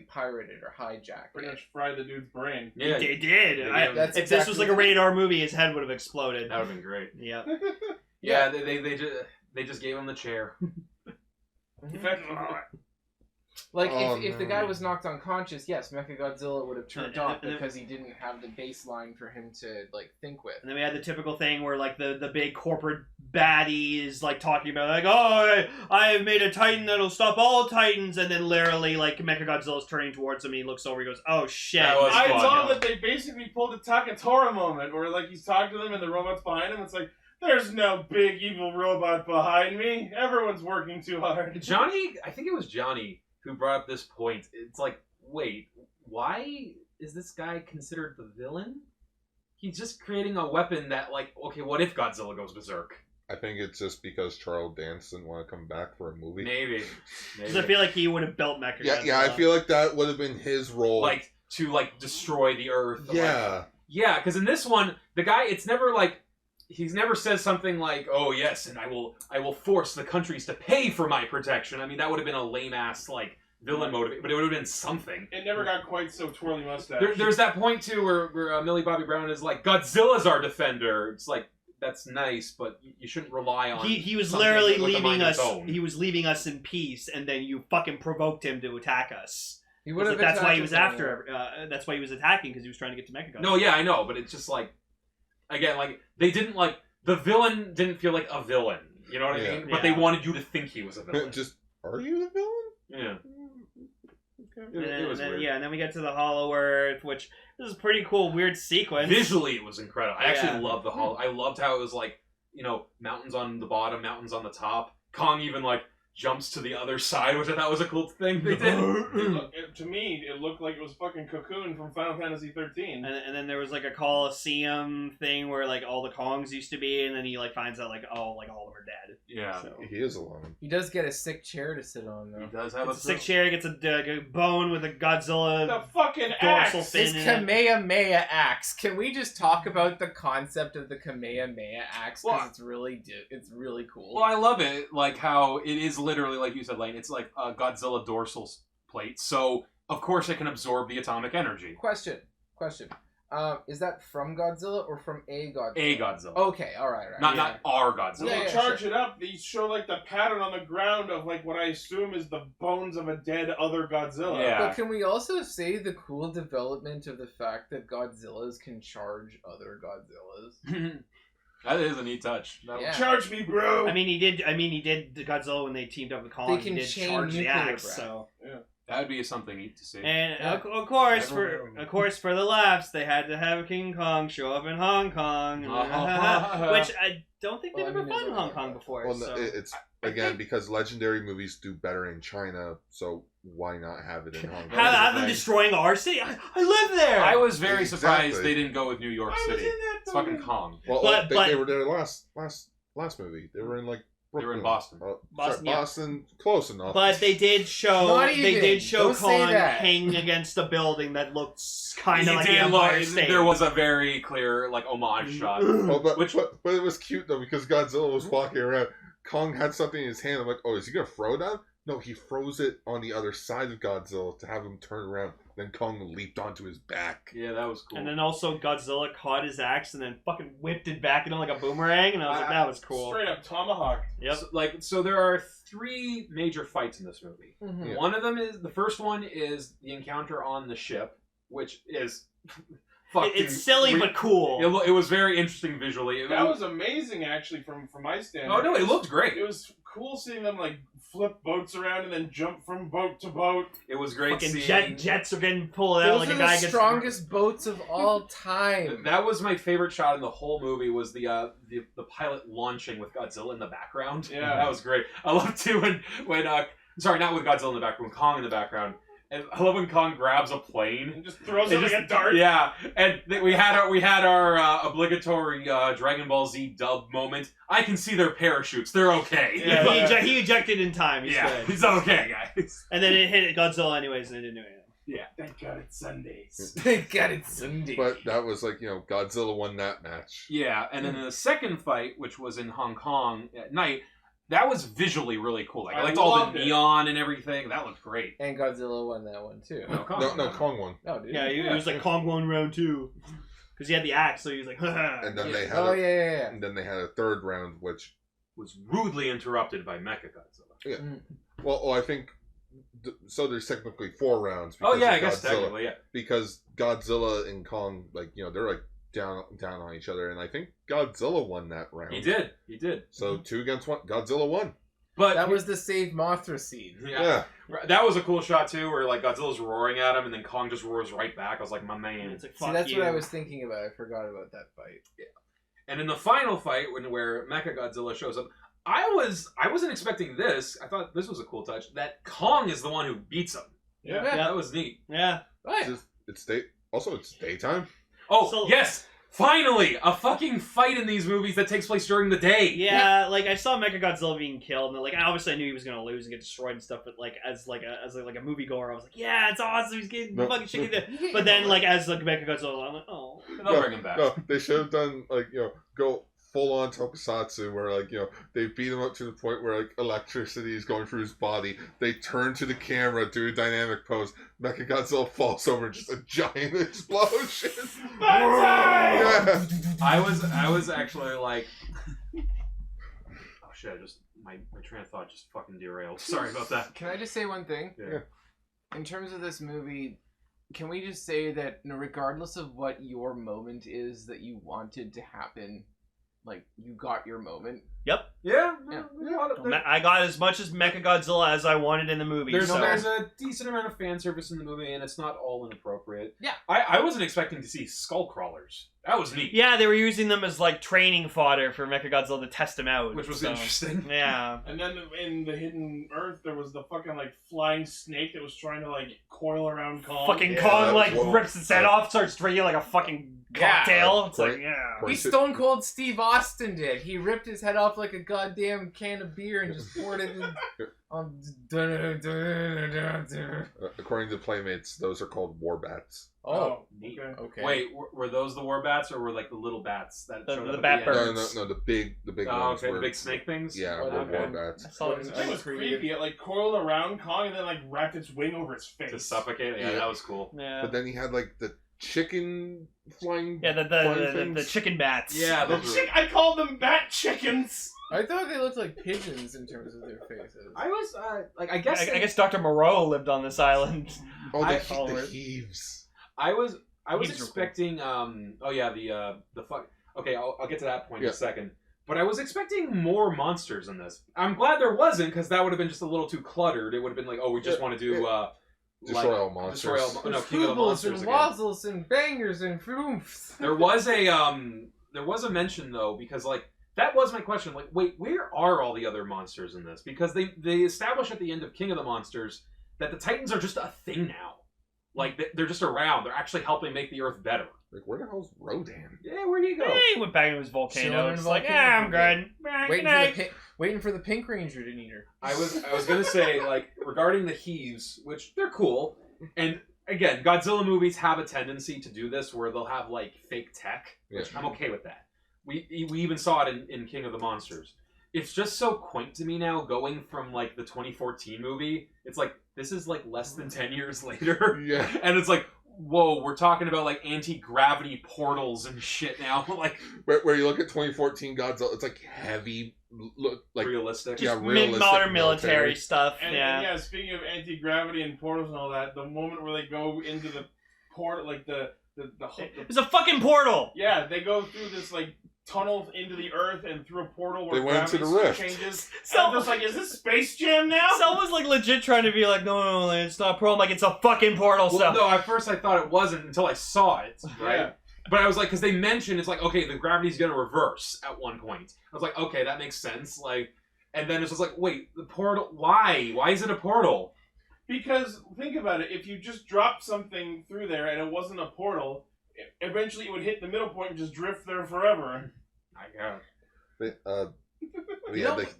pirate it or hijack Pretty it. much fry the dude's brain. Yeah, They did. If this was like a rated R movie, his head would have exploded. that would have been great. Yeah. Yeah, they just gave him the chair. Like, if the guy was knocked unconscious, yes, Mechagodzilla would have turned off and because he didn't have the baseline for him to, like, think with. And then we had the typical thing where, like, the big corporate baddie is, like, talking about, like, oh, I have made a Titan that'll stop all Titans, and then literally, like, Mechagodzilla's turning towards him, and he looks over, he goes, oh, shit. I saw that they basically pulled a Takatora moment, where, like, he's talking to them and the robot's behind him, it's like, there's no big evil robot behind me. Everyone's working too hard. Johnny, I think it was Johnny who brought up this point. It's like, wait, why is this guy considered the villain? He's just creating a weapon that, like, okay, what if Godzilla goes berserk? I think it's just because Charles Dance didn't want to come back for a movie. Maybe. Because I feel like he would have built Mechagodzilla. Yeah, I feel like that would have been his role. Like, to, like, destroy the Earth. Yeah. Like, yeah, because in this one, the guy, it's never, like, he's never says something like, oh, yes, and I will force the countries to pay for my protection. I mean, that would have been a lame-ass, like, villain motive, but it would have been something. It never got quite so twirly mustache. There's that point, too, where Millie Bobby Brown is like, Godzilla's our defender. It's like, that's nice, but you shouldn't rely on he was something literally with a mind leaving of its us. own. He was leaving us in peace, and then you fucking provoked him to attack us. He would have. That's why he was after. That's why he was attacking, because he was trying to get to Mechagodzilla. No, yeah, I know, but it's just like, again, like, they didn't, like, the villain didn't feel like a villain. You know what I mean? But they wanted you to think he was a villain. Just, are you the villain? Yeah. Okay. It was weird. Yeah, and then we get to the Hollow Earth, which this is a pretty cool, weird sequence. Visually, it was incredible. I actually Yeah. loved the Hollow. I loved how it was like, you know, mountains on the bottom, mountains on the top. Kong even, like, jumps to the other side, which I thought was a cool thing they did. To me, it looked like it was fucking Cocoon from Final Fantasy 13. And then there was like a Coliseum thing where like all the Kongs used to be, and then he like finds out like, oh, like all of them are dead. Yeah. So. He is alone. He does get a sick chair to sit on, though. He does have It's a sick chair, he gets a bone with a Godzilla The fucking dorsal axe! fin This in it. Kamehameha axe. Can we just talk about the concept of the Kamehameha axe? Because Well, it's really cool. Well, I love it, like how it is literally, like you said, Lane, it's like a Godzilla dorsal plate, so of course it can absorb the atomic energy. Question. Is that from Godzilla or from a Godzilla? A Godzilla. Okay, alright. Not our Godzilla. When Yeah, they yeah, charge it up, they show like the pattern on the ground of like what I assume is the bones of a dead other Godzilla. Yeah. But can we also say the cool development of the fact that Godzillas can charge other Godzillas? That is a neat touch. Yeah. Charge me, bro! I mean, he did Godzilla when they teamed up with Kong. They can he did chain charge the nuclear axe. breath. So That would be something neat to see. And Yeah. of course, Never- for the laughs, they had to have King Kong show up in Hong Kong, which I don't think they've Well, I ever mean, fought in there's Hong a- Kong before. Well, so. it's again because legendary movies do better in China, so why not have it in Hong Kong? Have them destroying our city? I live there. I was very surprised Exactly. they didn't go with New York I was City. in that It's fucking movie. Kong. Well, But- they were there last movie. They were in like They were in Brooklyn. Boston. Boston, yeah. Boston, close enough. But they did show Not even. Don't say Kong that. hanging against a building that looked kind It of like the did Empire look- State. there was a very clear like homage shot. Oh, but Which- it was cute though because Godzilla was walking around. Kong had something in his hand. I'm like, oh, is he gonna throw it down? No, he froze it on the other side of Godzilla to have him turn around. Then Kong leaped onto his back. Yeah, that was cool. And then also Godzilla caught his axe and then fucking whipped it back into like a boomerang, and I was like, that was cool. Straight up tomahawk. Yep. So there are 3 major fights in this movie. Mhm. Yeah. One of them is the first one is the encounter on the ship, which is fucking. It's silly but cool. It was very interesting visually. That was amazing, actually, from my standpoint. Oh no, it looked great. It was cool seeing them like flip boats around and then jump from boat to boat. It was great Fucking seeing. jets are getting pulled out Those like are a guy the gets strongest boats of all time. That was my favorite shot in the whole movie. Was the pilot launching with Godzilla in the background. Yeah. That was great. I love too when sorry, not with Godzilla in the background, with Kong in the background. And I love when Kong grabs a plane. And just throws It it like just- a dart. Yeah, and we had our obligatory Dragon Ball Z dub moment. I can see their parachutes. They're okay. Yeah. He ejected in time. He's Yeah, good. it's okay, guys. And then it hit Godzilla anyways, and it didn't do anything. Thank God it's Sundays. Thank God it's Sunday. But that was like, Godzilla won that match. Yeah, and then the second fight, which was in Hong Kong at night, that was visually really cool. Like I I liked all the loved it. neon and everything. That looked great. And Godzilla won that one too. No, Kong. No, Kong won. Oh, dude. Yeah, it was like Kong won round 2. Because he had the axe, so he was like, haha. And then Yeah. they had Oh a, yeah. and then they had a third round, which Was rudely interrupted by Mechagodzilla. well, I think so. There's technically 4 rounds. Oh because yeah, of I guess Godzilla, technically, yeah. because Godzilla and Kong, they're like down on each other, and I think Godzilla won that round. He did. So 2 against 1. Godzilla won. But That was the Save Mothra scene. yeah. That was a cool shot too, where like Godzilla's roaring at him, and then Kong just roars right back. I was like, my man. It's like, See, fuck that's you. what I was thinking about. I forgot about that fight. And in the final fight, where Mechagodzilla shows up, I wasn't expecting this. I thought this was a cool touch. That Kong is the one who beats him. Yeah. That was neat. Yeah. Right. It's daytime. Oh So- yes, finally a fucking fight in these movies that takes place during the day. Yeah, like I saw Mechagodzilla being killed, and like obviously I knew he was gonna lose and get destroyed and stuff. But like as a moviegoer, I was like, yeah, it's awesome. He's getting No, fucking shit. no. But then like as like Mechagodzilla, I'm like, oh. They'll bring him back. No, they should have done go full on tokusatsu where they beat him up to the point where like electricity is going through his body. They turn to the camera, do a dynamic pose. Mechagodzilla falls over, just a giant explosion. Yeah. I was actually like, oh shit! My train of thought just fucking derailed. Sorry about that. Can I just say one thing? Yeah. In terms of this movie, can we just say that regardless of what your moment is that you wanted to happen, like you got your moment. Yeah. Yeah. I got as much as Mechagodzilla as I wanted in the movie. There's so. a decent amount of fan service in the movie, and it's not all inappropriate. Yeah. I wasn't expecting to see skull crawlers. That was neat. Yeah, they were using them as like training fodder for Mechagodzilla to test him out, Which was so. interesting. Yeah. And then in the Hidden Earth, there was the fucking like flying snake that was trying to like coil around Kong. Fucking Yeah, Kong that like was cool. rips its head off, starts drinking like a fucking cocktail. It's like, Great. yeah. Great. He Stone Cold Steve Austin did. He ripped his head off like a goddamn can of beer and just poured it in. According to Playmates, those are called war bats. Oh, Neat. okay. okay. Wait, were those the war bats, or were like the little bats that The- showed the up bat at birds. the No, end? no, the big Oh, ones okay, were the big snake things. Yeah, Oh, were okay. war bats. I saw it. The thing was creepy. It like coiled around Kong and then like wrapped its wing over his face. To suffocate. Yeah, Yeah. that was cool. Yeah. But then he had like the chicken flying. Yeah, flying the things. chicken bats. Yeah, The those chick- I called them bat chickens. I thought they looked like pigeons in terms of their faces. I was like, I I guess, guess Dr. Moreau lived on this island. Oh, I- the heaves. I was These are cool. expecting. Oh yeah, the fuck. Okay, I'll get to that point in Yeah. a second. But I was expecting more monsters in this. I'm glad there wasn't, because that would have been just a little too cluttered. It would have been like, oh, we just Yeah, want to do Destroy all monsters. Destroy all, no, There's King of the Foobles Monsters and again. Wazzles and Bangers and Froomps. There was a mention though, because like that was my question. Like, wait, where are all the other monsters in this? Because they establish at the end of King of the Monsters that the Titans are just a thing now. Like they're just around. They're actually helping make the Earth better. Like, where the hell's Rodan? Yeah, where do you go? He went back into his volcano. Chilling in It's the like, volcano I'm for good. Good Waiting for the Pink Ranger to need her. I was gonna say, like, regarding the heaves, which they're cool, and again, Godzilla movies have a tendency to do this where they'll have like fake tech, which I'm okay with that. We even saw it in King of the Monsters. It's just so quaint to me now, going from like the 2014 movie. It's like this is like less than 10 years later, Yeah. and it's like, whoa, we're talking about like anti-gravity portals and shit now, like Where you look at 2014 Godzilla, it's like heavy, look like realistic. Yeah, Just realistic modern military military stuff. And yeah, speaking of anti-gravity and portals and all that, the moment where they go into the port, like the It's a fucking portal. yeah, they go through this like tunnel into the earth and through a portal where They went into gravity the rift. changes. So- I'm just like, is this Space Jam now? Someone's like legit trying to be like, no, it's not a problem. Like, it's a fucking portal. Well, So no, at first I thought it wasn't until I saw it, right? Yeah. But I was like, because they mentioned it's like, okay, the gravity's gonna reverse at one point. I was like, okay, that makes sense. Like, and then it's just like, wait, the portal? Why? Why is it a portal? Because think about it, if you just dropped something through there and it wasn't a portal, eventually it would hit the middle point and just drift there forever.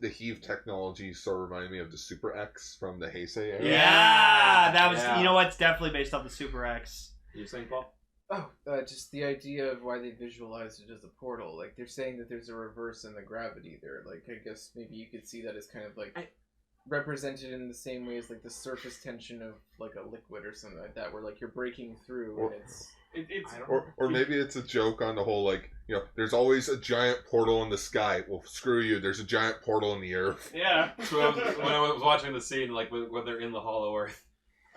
the heave technology sort of reminded me of the Super X from the Heisei era. yeah, that was. Yeah. You know what? It's definitely based off the Super X. You saying, Paul? Oh, just the idea of why they visualized it as a portal. Like, they're saying that there's a reverse in the gravity there. Like, I guess maybe you could see that as kind of like represented in the same way as like the surface tension of like a liquid or something like that, where like you're breaking through and it's. It's Or maybe it's a joke on the whole, like, you know, there's always a giant portal in the sky. Well, screw you, there's a giant portal in the earth. yeah. So when I was watching the scene, like when they're in the Hollow Earth,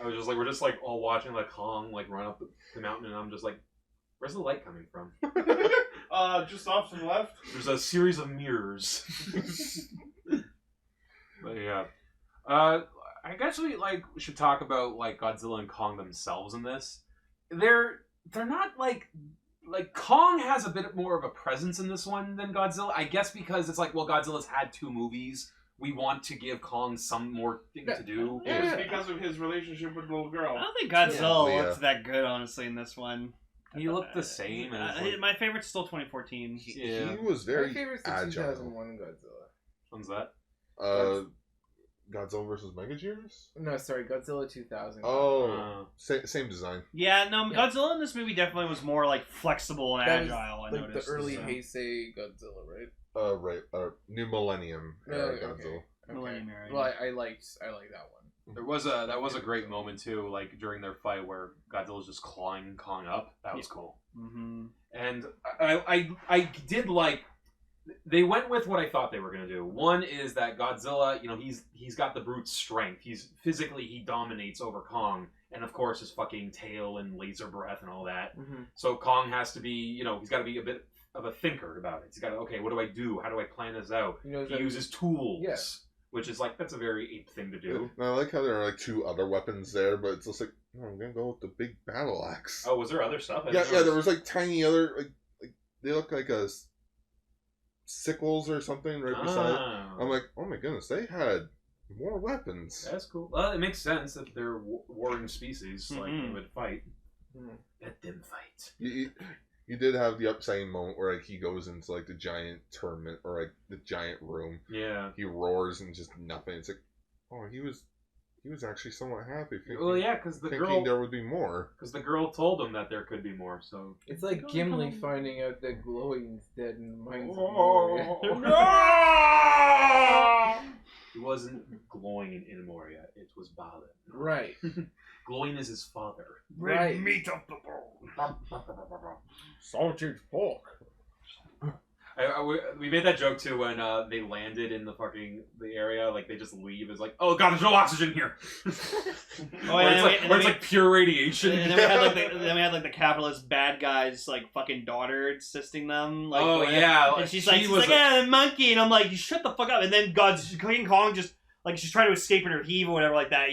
I was just like, we're just like all watching like Kong like run up the mountain, and I'm just like, where's the light coming from? Just off to the left. There's a series of mirrors. But yeah, I guess we should talk about like Godzilla and Kong themselves in this. They're not like Kong has a bit more of a presence in this one than Godzilla. I guess because it's like, well, Godzilla's had 2 movies. We want to give Kong some more thing to do. Yeah, it's because of his relationship with the little girl. I don't think Godzilla Yeah. looks that good, honestly, in this one. He looked the same. As, like, My favorite's still 2014. yeah. He was My very favorite's the agile. 2001 Godzilla. When's that? Godzilla versus Megagears? No, sorry, Godzilla 2000. Oh, same design. Yeah, no, Yeah. Godzilla in this movie definitely was more like flexible and That was, agile. I like noticed. the early so. Heisei Godzilla, right? Right. New Millennium era Yeah, Godzilla. okay. Millennium era, Well, I liked that one. There was that was a great moment too, like during their fight where Godzilla's just clawing Kong up. That was cool. Mm-hmm. And I did like they went with what I thought they were gonna do. One is that Godzilla, you know, he's got the brute strength. He dominates over Kong, and of course his fucking tail and laser breath and all that. Mm-hmm. So Kong has to be, you know, he's got to be a bit of a thinker about it. He's got to, okay, what do I do? How do I plan this out? You know, He uses tools. Yeah. Which is like, that's a very ape thing to do. And I like how there are like 2 other weapons there, but it's just like, no, I'm gonna go with the big battle axe. Oh, was there other stuff? I yeah, didn't yeah. There notice. was like tiny other like they look like sickles or something right beside. I'm like, oh my goodness, they had more weapons. That's cool. Well, it makes sense if they're warring species, like they would fight. Mhm. Let them fight. You did have the upsetting moment where like he goes into like the giant tournament or like the giant room. Yeah. He roars and just nothing. It's like, oh, he was actually somewhat happy. Thinking, Well, yeah, because the thinking there would be more. Because the girl told him that there could be more. So It's like Gimli finding out that glowing's dead in the mines of Oh. Moria. he wasn't glowing in Moria. It was Balin. Right. Glowing is his father. Right. meat of the bone. Salted pork. We made that joke too when they landed in the area. Like they just leave. It's like, oh god, there's no oxygen here. Where it's like pure radiation. And then we had like the capitalist bad guys like fucking daughter assisting them. Like, oh yeah, and she's she like, was the monkey, and I'm like, you shut the fuck up. And then King Kong just like she's trying to escape in her heave or whatever like that.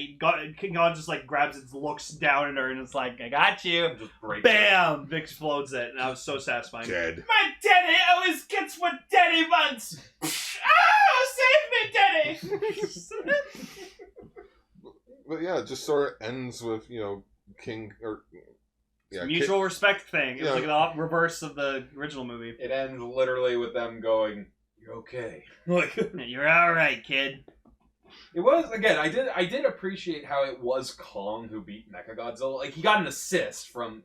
King Kong just like grabs it, looks down at her, and it's like, I got you. Just breaks Bam! Explodes it, and that was so satisfying. Dead. My daddy always gets what daddy wants. Save me, daddy. But yeah, it just sort of ends with King or Mutual respect thing. It was Yeah. like the reverse of the original movie. It ends literally with them going, "You're okay." Like You're all right, kid. it was again. I did appreciate how it was Kong who beat Mechagodzilla. Like he got an assist from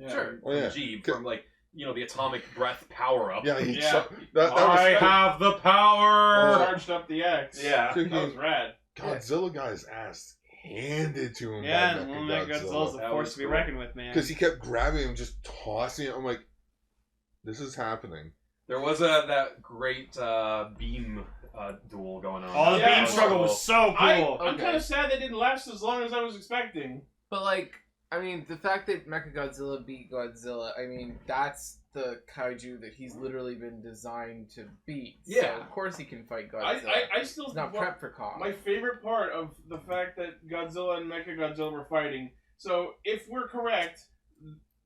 Sure. Oh, yeah. Jeep from like the atomic breath power up. Yeah, he Yeah. shot, that was I have the power. Charged up the X. Yeah. That was rad. Godzilla got his ass handed to him Yeah, by Mechagodzilla's Mechagodzilla. a That force was to be cool. reckoned with, man. Because he kept grabbing him, just tossing it. I'm like, this is happening. There was that great beam duel going on. Oh, the Yeah, beam struggle was so cool. I'm Okay. kind of sad they didn't last as long as I was expecting. But like, I mean, the fact that Mechagodzilla beat Godzilla, I mean, that's the kaiju that he's literally been designed to beat. So Yeah. of course he can fight Godzilla. I still He's not prepped for Kong. My favorite part of the fact that Godzilla and Mechagodzilla were fighting. So if we're correct,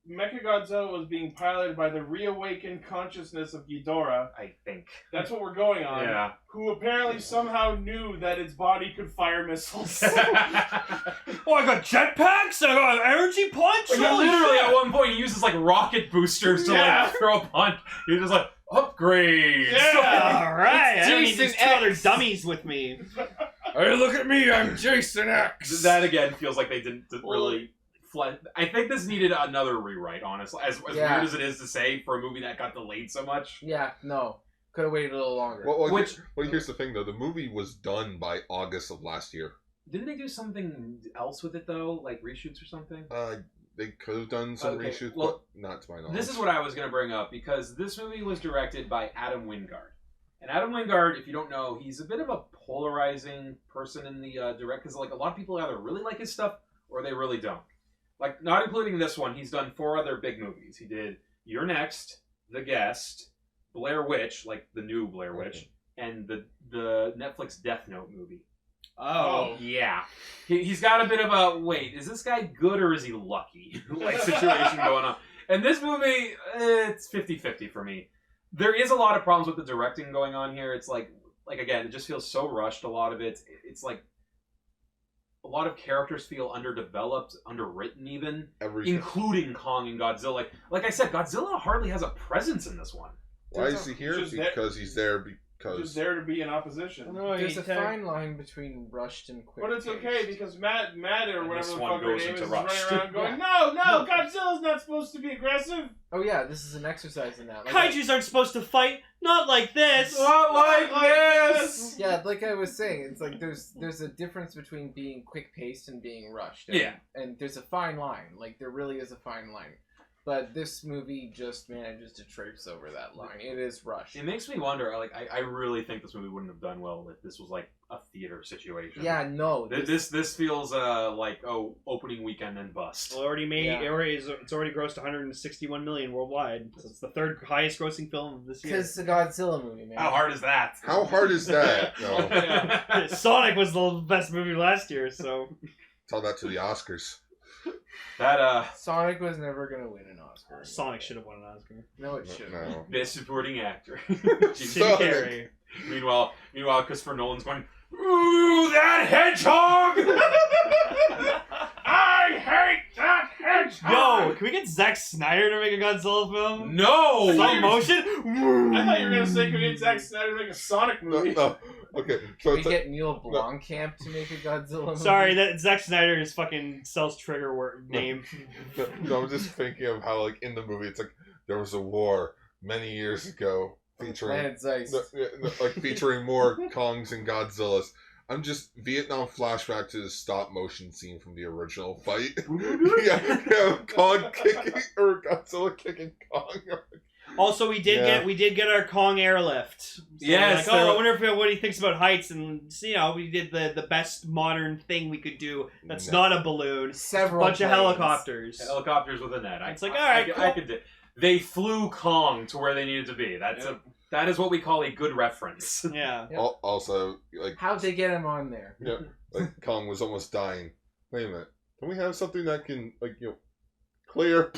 Mechagodzilla was being piloted by the reawakened consciousness of Ghidorah. I think. That's what we're going on. Yeah. Who apparently somehow knew that its body could fire missiles. Oh, I got jetpacks. I got energy punch. Like, Holy literally, shit. at one point, he uses like rocket boosters to Yeah. like throw a punch. He's just like upgrades. Yeah. All right, I don't need Jason these two other X. dummies with me. Hey, look at me! I'm Jason X. That again feels like they didn't really. I think this needed another rewrite. Honestly, as Yeah. weird as it is to say for a movie that got delayed so much. Yeah, no, could have waited a little longer. Here's the thing, though. The movie was done by August of last year. Didn't they do something else with it though, like reshoots or something? They could have done some Okay, reshoots, well, but not to my knowledge. This is what I was going to bring up because this movie was directed by Adam Wingard. And Adam Wingard, if you don't know, he's a bit of a polarizing person in the direct because like a lot of people either really like his stuff or they really don't. Like, not including this one, he's done 4 other big movies. He did You're Next, The Guest, Blair Witch, like the new Blair Witch, and the Netflix Death Note movie. Oh. Yeah. He's got a bit of a, wait, is this guy good or is he lucky? like, situation going on. And this movie, it's 50-50 for me. There is a lot of problems with the directing going on here. It's like again, it just feels so rushed, a lot of it. It's like, a lot of characters feel underdeveloped, underwritten even, including Kong and Godzilla. Like I said, Godzilla hardly has a presence in this one. Why is he here? Just Because he's there because... Just there to be in opposition. No, There's a fine line between rushed and quick. But it's okay because Matt or And whatever this the one fuck her goes name is into running Rush. around going, Yeah. no, Godzilla's not supposed to be aggressive. Oh yeah, this is an exercise in that. Kaijus aren't supposed to fight. Not like this. Not like this! Yeah, like I was saying, it's like there's a difference between being quick paced and being rushed. And, Yeah. And there's a fine line. Like there really is a fine line. But this movie just manages to traipse over that line. It is rushed. It makes me wonder, like, I really think this movie wouldn't have done well if this was, like, a theater situation. Yeah, no. This feels, like, opening weekend and bust. Well, already made. Yeah. It's already grossed 161 million worldwide. So it's the 3rd highest grossing film of this year. Because it's a Godzilla movie, man. How hard is that? How hard is that? No. Sonic was the best movie last year, so. Tell that to the Oscars. That, Sonic was never gonna win an Oscar. Sonic should have won an Oscar. No, it should. No. Best supporting actor. Jim Sonic. Carrey. Meanwhile, Christopher Nolan's going, ooh, that hedgehog! I hate that hedgehog. Yo, can we get Zack Snyder to make a Godzilla film? No! Stop motion? I thought you were gonna say can we get Zack Snyder to make a Sonic No, movie. no. Okay, so We it's get Neil Blomkamp to make a Godzilla movie. Sorry, that Zack Snyder is fucking sells trigger word name. no, I'm just thinking of how, like, in the movie, it's like, there was a war many years ago featuring... Planet Zeist. like, featuring more Kongs and Godzillas. I'm just Vietnam flashback to the stop motion scene from the original fight. yeah, Kong kicking or Godzilla kicking Kong. Also, we did get our Kong airlift. So Yes, like, I wonder what he thinks about heights, and we did the best modern thing we could do. That's No. not a balloon. Several Bunch of planes. helicopters. Helicopters with a net. It's like, alright, I cool. could do. They flew Kong to where they needed to be. That's Yep. That is what we call a good reference. Yeah. Yep. Also, like, How'd they get him on there? yeah, like Kong was almost dying. Wait a minute. Can we have something that can, like, clear?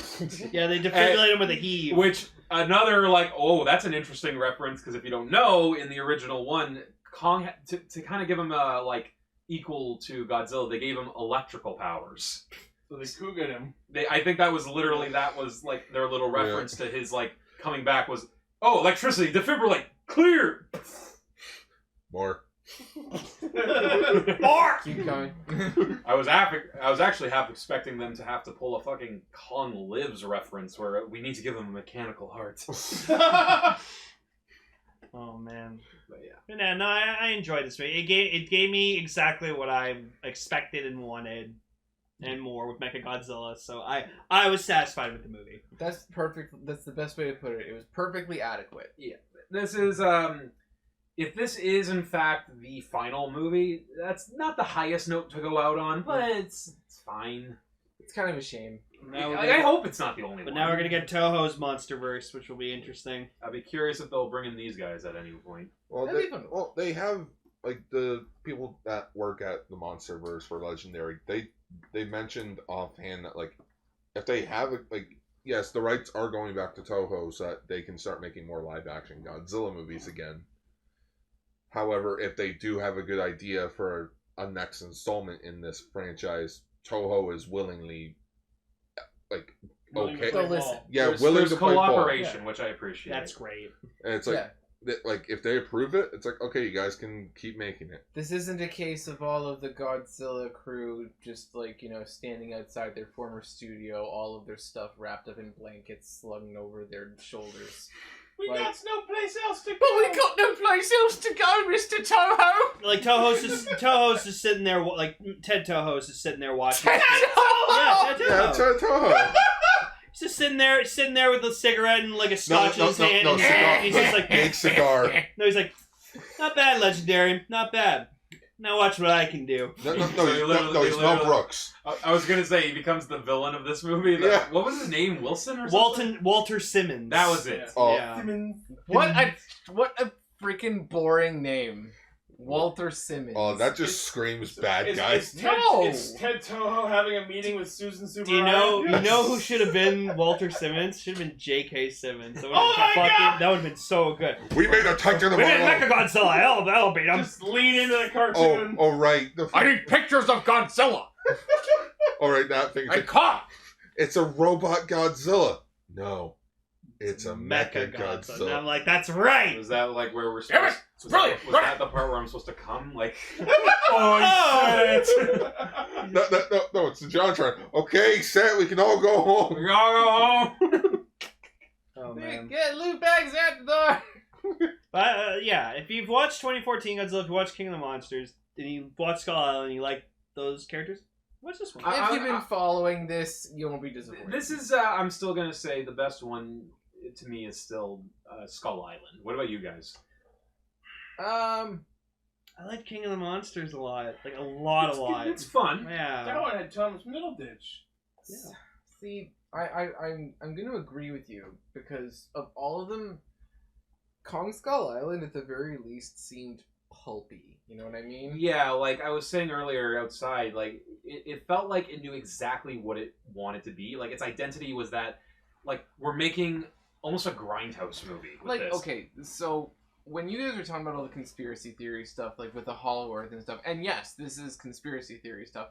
Yeah, they defibrillate him with a heave. Which, another, like, oh, that's an interesting reference, because if you don't know, in the original one, Kong, to kind of give him, equal to Godzilla, they gave him electrical powers. So they cougared him. I think that was like, their little reference to his, like, coming back was, oh, electricity, defibrillate, clear! More. More! Keep going. I was actually half expecting them to have to pull a fucking Kong Lives reference where we need to give him a mechanical heart. Oh man. But yeah. But no, I enjoyed this movie. It gave me exactly what I expected and wanted, and more with Mechagodzilla. So I was satisfied with the movie. That's perfect. That's the best way to put it. It was perfectly adequate. Yeah. This is if this is in fact the final movie, that's not the highest note to go out on, but it's fine. It's kind of a shame. Now I hope it's not the only But one. now we're gonna get Toho's Monsterverse, which will be interesting. I'll be curious if they'll bring in these guys at any point. Well, That'd be fun. they have, like, the people that work at the Monsterverse for Legendary, they mentioned offhand that, like, if they have, like, yes, the rights are going back to Toho so that they can start making more live-action Godzilla movies again. However, if they do have a good idea for a next installment in this franchise, Toho is willingly, like, okay. So listen. Yeah, there's willing to play ball. cooperation, which I appreciate. That's great. And it's like, like, if they approve it, it's like, okay, you guys can keep making it. This isn't a case of all of the Godzilla crew just, like, standing outside their former studio, all of their stuff wrapped up in blankets slung over their shoulders. We Like- got no place else to go. But we got no place else to go, Mr. Toho! Like Toho's just sitting there, like Ted Toho's just sitting there watching. Ted Yeah, Ted Yeah, Toho. Toho. He's just sitting there with a cigarette and like a scotch in his hand. And cigar. he's just like, Big cigar. no, he's like, not bad, Legendary, not bad. Now watch what I can do. No, they he's Mel literally- Brooks. I was gonna say he becomes the villain of this movie. Yeah. What was his name? Wilson or something? Walter Simmons. That was it. Oh, Yeah. What a freaking boring name. Walter Simmons. Oh, that just screams bad guy. It's Ted, No! it's Ted Toho having a meeting with Susan Subaru. Do you know who should have been Walter Simmons? Should have been J.K. Simmons. That would Oh my God! That would have been so good. We made a Titan We did tomorrow. Mechagodzilla. I'll beat him. Just lean into the Oh, cartoon. oh, right. need pictures of Godzilla! All right, that thing. caught! It's a robot Godzilla. No, it's a mecha And I'm Godzilla. like, that's right. Was that like where we're Damn supposed? it! Was, Brilliant! that, was that the part where I'm supposed to come? Like, Oh! No, it's the Jontron. Okay, set. We can all go home. we all go home. Oh man. Get loot bags at the door! But yeah, if you've watched 2014 Godzilla, if you watched King of the Monsters, and you watched Skull Island, and you like those characters, watch this one. If you've been following this, you won't be disappointed. This is. I'm still gonna say the best one to me is still Skull Island. What about you guys? I like King of the Monsters a lot. Like, a lot. It's fun. Yeah. That one had Thomas Middleditch. Yeah. See, I'm going to agree with you because of all of them, Kong Skull Island at the very least seemed pulpy. You know what I mean? Yeah, like I was saying earlier outside, like it felt like it knew exactly what it wanted to be. Like its identity was that, like, we're making almost a grindhouse movie with Like, this. okay, so when you guys are talking about all the conspiracy theory stuff, like with the Hollow Earth and stuff, and yes, this is conspiracy theory stuff,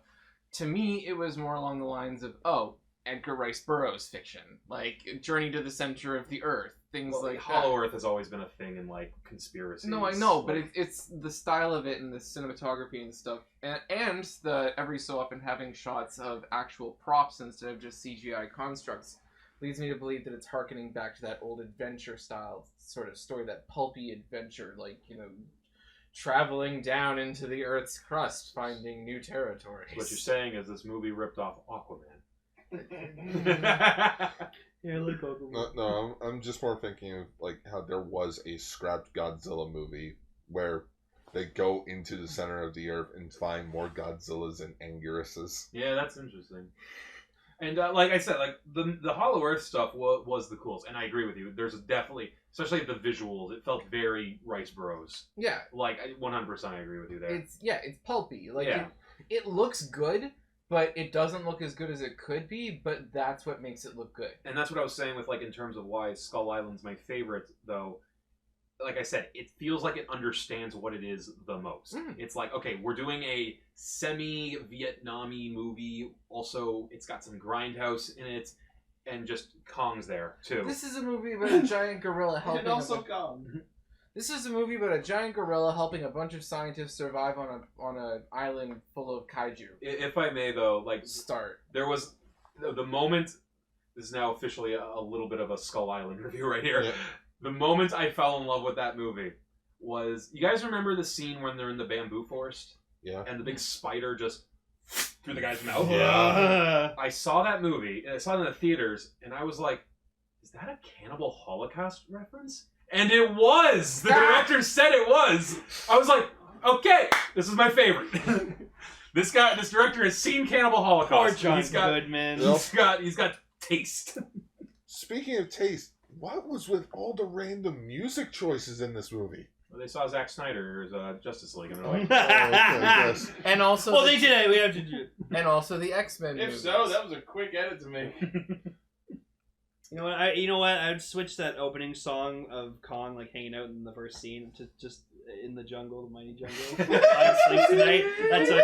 to me, it was more along the lines of, oh, Edgar Rice Burroughs fiction, like Journey to the Center of the Earth, things Well, like Hollow that. Earth has always been a thing in like conspiracies. No, I know, but like, it's the style of it and the cinematography and stuff, and the every so often having shots of actual props instead of just CGI constructs leads me to believe that it's harkening back to that old adventure style sort of story, that pulpy adventure, like, traveling down into the Earth's crust, finding new territories. what you're saying is this movie ripped off Aquaman. Yeah, look Pokemon. No, I'm just more thinking of like how there was a scrapped Godzilla movie where they go into the center of the earth and find more Godzillas and Anguruses. Yeah, that's interesting. And like I said, like the Hollow Earth stuff was the coolest, and I agree with you. There's definitely, especially the visuals, it felt very Rice Bros. Yeah, Like 100%, I agree with you there. it's pulpy. Like Yeah. it looks good, but it doesn't look as good as it could be. But that's what makes it look good. And that's what I was saying with like in terms of why Skull Island's my favorite, though. Like I said, it feels like it understands what it is the most. It's like, okay, we're doing a semi-Vietnamese movie. Also, it's got some grindhouse in it, and just Kong's there too. This is a movie about a giant gorilla helping. And also Kong. This is a movie about a giant gorilla helping a bunch of scientists survive on an island full of kaiju. If I may, though, like there was the moment. This is now officially a little bit of a Skull Island review right here. Yeah. The moment I fell in love with that movie was, you guys remember the scene when they're in the bamboo forest? Yeah. And the big spider just through the guy's mouth? Yeah. I saw that movie, and I saw it in the theaters, and I was like, is that a Cannibal Holocaust reference? And it was! The director said it was! I was like, okay, this is my favorite. This director has seen Cannibal Holocaust. Poor John Goodman. He's got taste. Speaking of taste, what was with all the random music choices in this movie? Well, they saw Zack Snyder's Justice League, and they're like, Yes. And also, well, they did it. We have to do it. And also the X-Men. If movies. so, that was a quick edit to make. You know what? I would switch that opening song of Kong like hanging out in the first scene to just in the jungle, the mighty jungle. I sleep tonight. That's just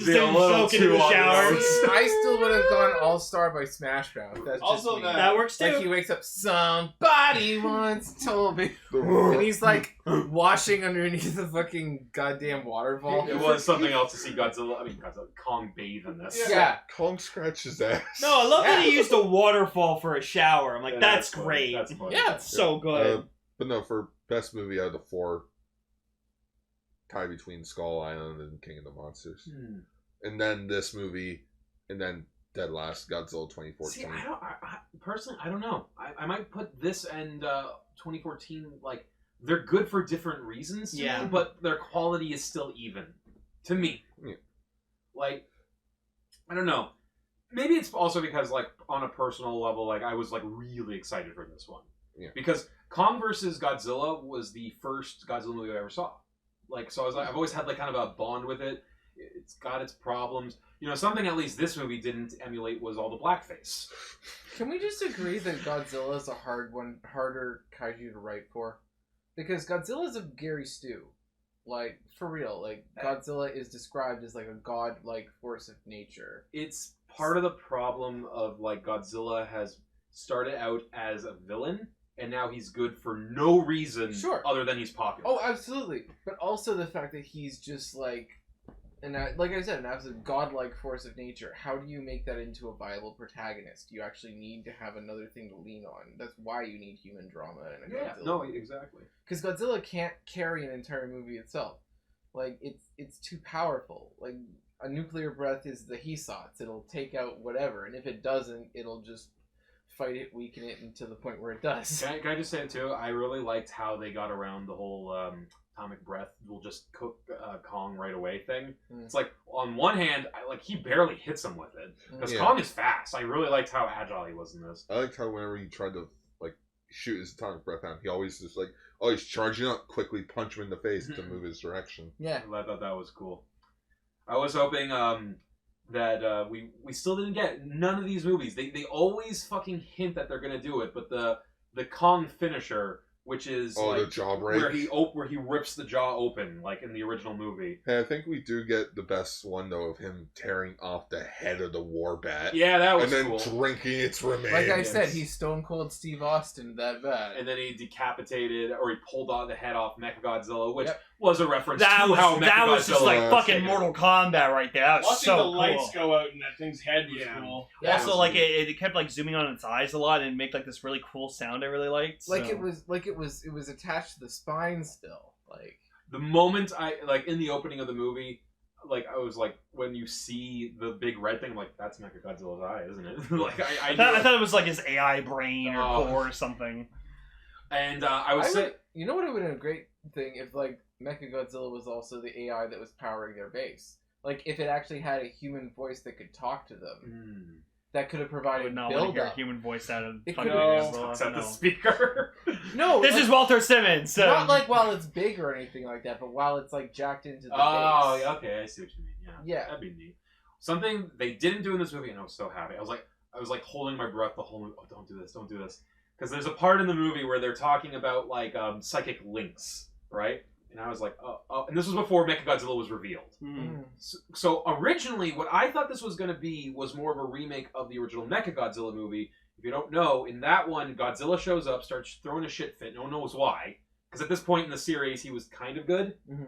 him soaking in the shower. I still would have gone All Star by Smash Mouth. That's Also just me. That works too. Like he wakes up, somebody once told me, and he's like washing underneath the fucking goddamn waterfall. it was something else to see Kong bathe in this. Yeah. Kong scratched his ass. No, I love that he used a waterfall for a shower. I'm like, Yeah, that's funny. great. That's funny. Yeah. That's so good. But no, for best movie out of the four, tie between Skull Island and King of the Monsters. And then this movie, and then Dead Last, Godzilla 2014. See, personally, I don't know. I might put this and 2014, like, they're good for different reasons to me, but their quality is still even. To me. Yeah. Like, I don't know. Maybe it's also because, like, on a personal level, like, I was, like, really excited for this one. Yeah. Because Kong vs. Godzilla was the first Godzilla movie I ever saw. Like, so I was like, I've always had, like, kind of a bond with it. It's got its problems. You know, something at least this movie didn't emulate was all the blackface. Can we just agree that Godzilla is a harder kaiju to write for? Because Godzilla is a Gary Stu. Like, for real. Like, Godzilla is described as, like, a god-like force of nature. It's part of the problem of, like, Godzilla has started out as a villain, and now he's good for no reason other than he's popular. Oh, absolutely. But also the fact that he's just, like... And like I said, an absolute godlike force of nature. How do you make that into a viable protagonist? You actually need to have another thing to lean on. That's why you need human drama in a Godzilla. Yeah, no, exactly. Because Godzilla can't carry an entire movie itself. Like, it's too powerful. Like, a nuclear breath is the Hisats. It'll take out whatever, and if it doesn't, it'll just fight it, weaken it, and to the point where it does. Can I just say it too? I really liked how they got around the whole atomic breath will just cook Kong right away thing. It's like, on one hand, he barely hits him with it. Because Kong is fast. I really liked how agile he was in this. I liked how whenever he tried to, like, shoot his atomic breath at him, he always just, like, oh, he's charging up, quickly punch him in the face to move his direction. Yeah. I thought that was cool. I was hoping that we still didn't get none of these movies. They always fucking hint that they're going to do it, but the Kong finisher, which is the jaw break, where he rips the jaw open, like in the original movie. Hey, I think we do get the best one though of him tearing off the head of the war bat. Yeah, that was cool. And cool. then drinking its remains. Like I said, he's Stone Cold Steve Austin that bad. And then he decapitated, or he pulled the head off Mechagodzilla, which was a reference to how Mechagodzilla... That was just like fucking Mortal Kombat right there. That was Watching so the cool. lights go out in that thing's head was cool. Yeah, also, like it kept like zooming on its eyes a lot and make like this really cool sound I really liked. Like it was attached to the spine still. Like the moment in the opening of the movie, like I was like, when you see the big red thing, I'm like, that's Mechagodzilla's eye, isn't it? Like I thought it was like his AI brain or core or something. And I would say, you know what would have been a great thing if like Mechagodzilla was also the AI that was powering their base. Like if it actually had a human voice that could talk to them, that could have I provided would not want to build hear a up. human voice out of It fucking could have- Godzilla, Talks at the no. speaker. No, This like, is Walter Simmons. not like while it's big or anything like that, but while it's like jacked into the Oh, base. yeah, okay, I see what you mean. Yeah, Yeah. that'd be neat. Something they didn't do in this movie, and I was so happy. I was like holding my breath the whole movie. Oh, don't do this, because there's a part in the movie where they're talking about like psychic links, right? And I was like, oh, and this was before Mechagodzilla was revealed. Mm. So originally, what I thought this was going to be was more of a remake of the original Mechagodzilla movie. If you don't know, in that one, Godzilla shows up, starts throwing a shit fit. No one knows why, because at this point in the series, he was kind of good. Mm-hmm.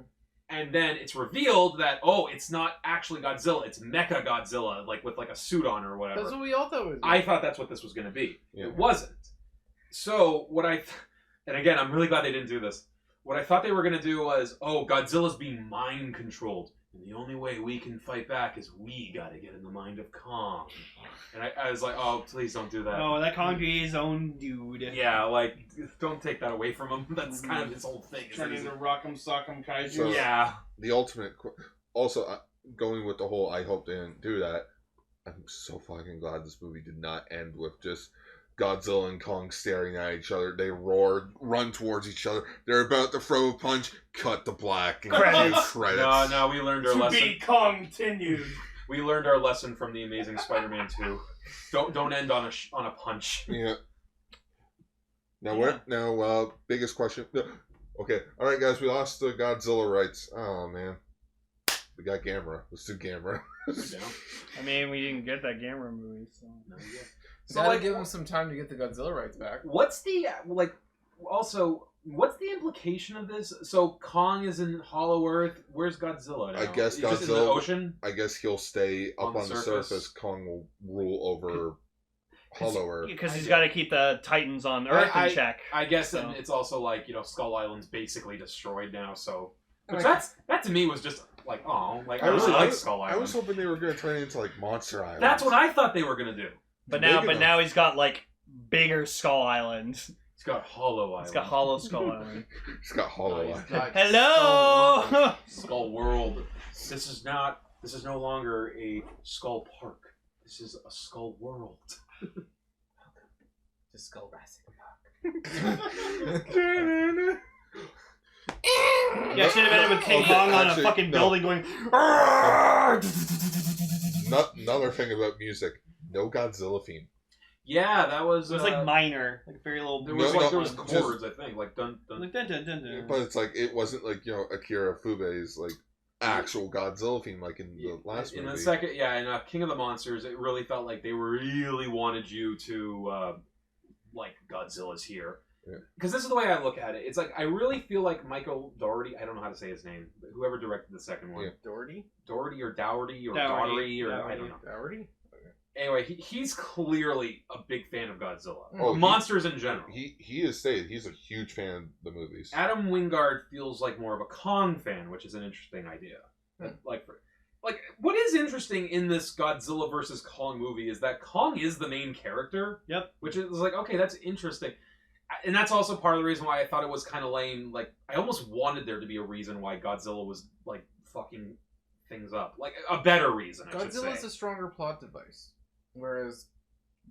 And then it's revealed that, oh, it's not actually Godzilla, it's Mechagodzilla, like with like a suit on or whatever. That's what we all thought it was. I thought that's what this was going to be. Yeah. It wasn't. So and again, I'm really glad they didn't do this. What I thought they were going to do was, oh, Godzilla's being mind controlled. And the only way we can fight back is we got to get in the mind of Kong. And I was like, oh, please don't do that. Oh, that Kong be his own dude. Yeah, like, don't take that away from him. That's kind of his whole thing. is that Turn he's into a- Rock'em Sock'em Kaiju. So- Yeah. The ultimate. Also, going with the whole, I hope they didn't do that. I'm so fucking glad this movie did not end with just Godzilla and Kong staring at each other. They roar, run towards each other. They're about to throw a punch. Cut to black. And Credits. credits. No, we learned our To lesson. be continued. We learned our lesson from the Amazing Spider-Man 2. Don't end on a punch. Yeah. Now what? Now, biggest question. Okay, all right, guys, we lost the Godzilla rights. Oh man, we got Gamera. Let's do Gamera. I mean, we didn't get that Gamera movie, so. So Gotta like, give him some time to get the Godzilla rights back. what's the like? Also, what's the implication of this? So Kong is in Hollow Earth. Where's Godzilla now? I guess He's just in the Godzilla- ocean. I guess he'll stay up on the surface. Kong will rule over Hollow Earth. Because he's got to keep the Titans on Earth in check. I guess So. and it's also like, you know, Skull Island's basically destroyed now. So, which Like- that to me was just like, oh, like I I really was- like I was- Skull I Island. was hoping they were going to turn it into like Monster Island. That's what I thought they were gonna do. But Big now, enough. he's got like bigger Skull Island. It's got Hollow Island. He's got Hollow Skull Island. He's got Hollow Oh, he's Island. got Hello. Skull World. This is no longer a Skull Park. This is a Skull World. to Skull Rising. Yeah, should have been with King Okay, Kong on actually, a fucking no. building going. Another thing about music, no Godzilla theme. Yeah, that was. It was like minor, like very little. there was there was just- chords, I think, like dun dun. like dun dun dun dun. But it's like, it wasn't like, Akira Fube's like actual Godzilla theme like in the last in movie. the second, in King of the Monsters, it really felt like they really wanted you to like Godzilla's here. Yeah. Because this is the way I look at it. It's like I really feel like Michael Dougherty. I don't know how to say his name. But whoever directed the second one, Yeah. Doherty? Dougherty or Dougherty or Dougherty. Daugherty or I don't know. Doherty? Anyway, he's clearly a big fan of Godzilla. Oh, Monsters in general. He has stated he's a huge fan of the movies. Adam Wingard feels like more of a Kong fan, which is an interesting idea. Hmm. Like what is interesting in this Godzilla versus Kong movie is that Kong is the main character. Yep. Which is like, okay, that's interesting. And that's also part of the reason why I thought it was kind of lame. Like, I almost wanted there to be a reason why Godzilla was, like, fucking things up. Like, a better reason, I should Godzilla's say. a stronger plot device, whereas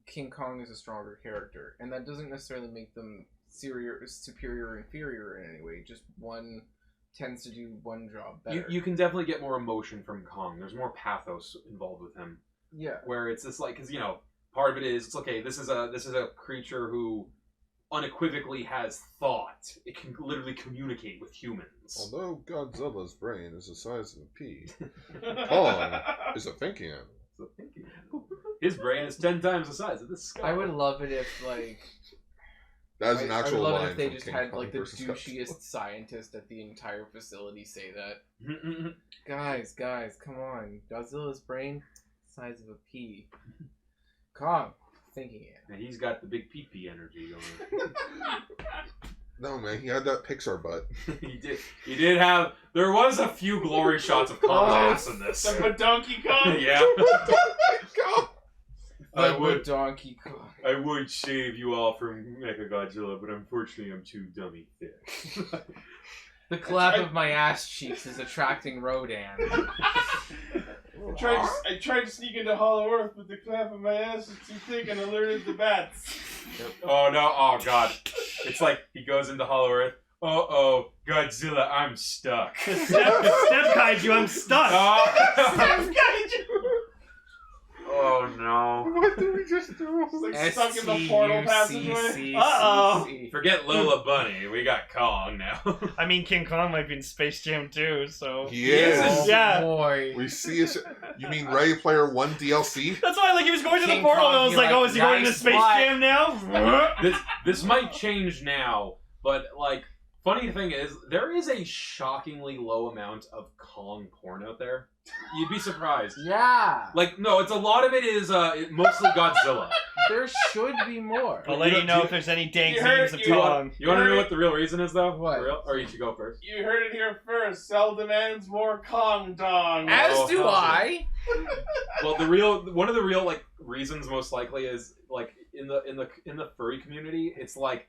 King Kong is a stronger character, and that doesn't necessarily make them superior or inferior in any way. Just one tends to do one job better. You can definitely get more emotion from Kong. There's more pathos involved with him. Yeah. Where it's just like, because, part of it is, it's okay, this is a creature who unequivocally has thought. It can literally communicate with humans. Although Godzilla's brain is the size of a pea, Kong is a thinking animal. So thinking, his brain is 10 times the size of this skull. I would love it if, like... That is an actual I would love line it if they from just King had, Kong like, the versus douchiest Godzilla. scientist at the entire facility say that. Guys, come on. Godzilla's brain, size of a pea. Kong, thinking it. And he's got the big pee-pee energy going. No, man, he had that Pixar butt. He did have. There was a few glory shots of Kong's ass in this. The Donkey Kong? Yeah. But with Donkey Kong. I would save you all from Mechagodzilla, but unfortunately I'm too dummy thick. The clap of my ass cheeks is attracting Rodan. I tried to sneak into Hollow Earth, but the clap of my ass is too thick and alerted the bats. Oh no! Oh god! It's like he goes into Hollow Earth. Oh, Godzilla, I'm stuck. Step kaiju, I'm stuck. Oh, Step kaiju! oh no! What did we just do? It's like stuck in the portal passageway. Uh-oh. Forget Lola Bunny. We got Kong now. I mean, King Kong might be in Space Jam too, so. He is. Oh, Yeah. boy. We see his. You mean Ready Player One DLC? That's why, like, he was going to the King portal, Kong and I was be like, like, oh, is he going into nice Space fly. Jam now? this might change now, but like, funny thing is, there is a shockingly low amount of Kong porn out there. You'd be surprised. Yeah. Like, no, it's a lot of it is mostly Godzilla. There should be more. I'll let you know if there's any dank You heard- memes of you Kong. You want to know what the real reason is, though? What? For real? Or you should go first. You heard it here first. Cell demands more Kong dong. As Oh, do hell I. Well, one of the real like reasons most likely is like in the furry community, it's like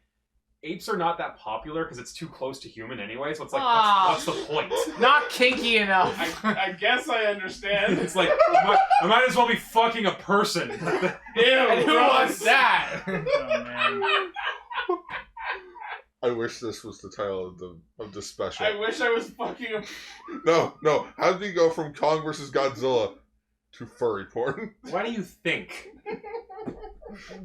apes are not that popular because it's too close to human anyway. So it's like, what's the point? Not kinky enough. I guess I understand. It's like I might as well be fucking a person. Ew, And who gross. wants that? Oh, man. I wish this was the title of the special. I wish I was fucking a... No. How did we go from Kong versus Godzilla to furry porn? Why do you think?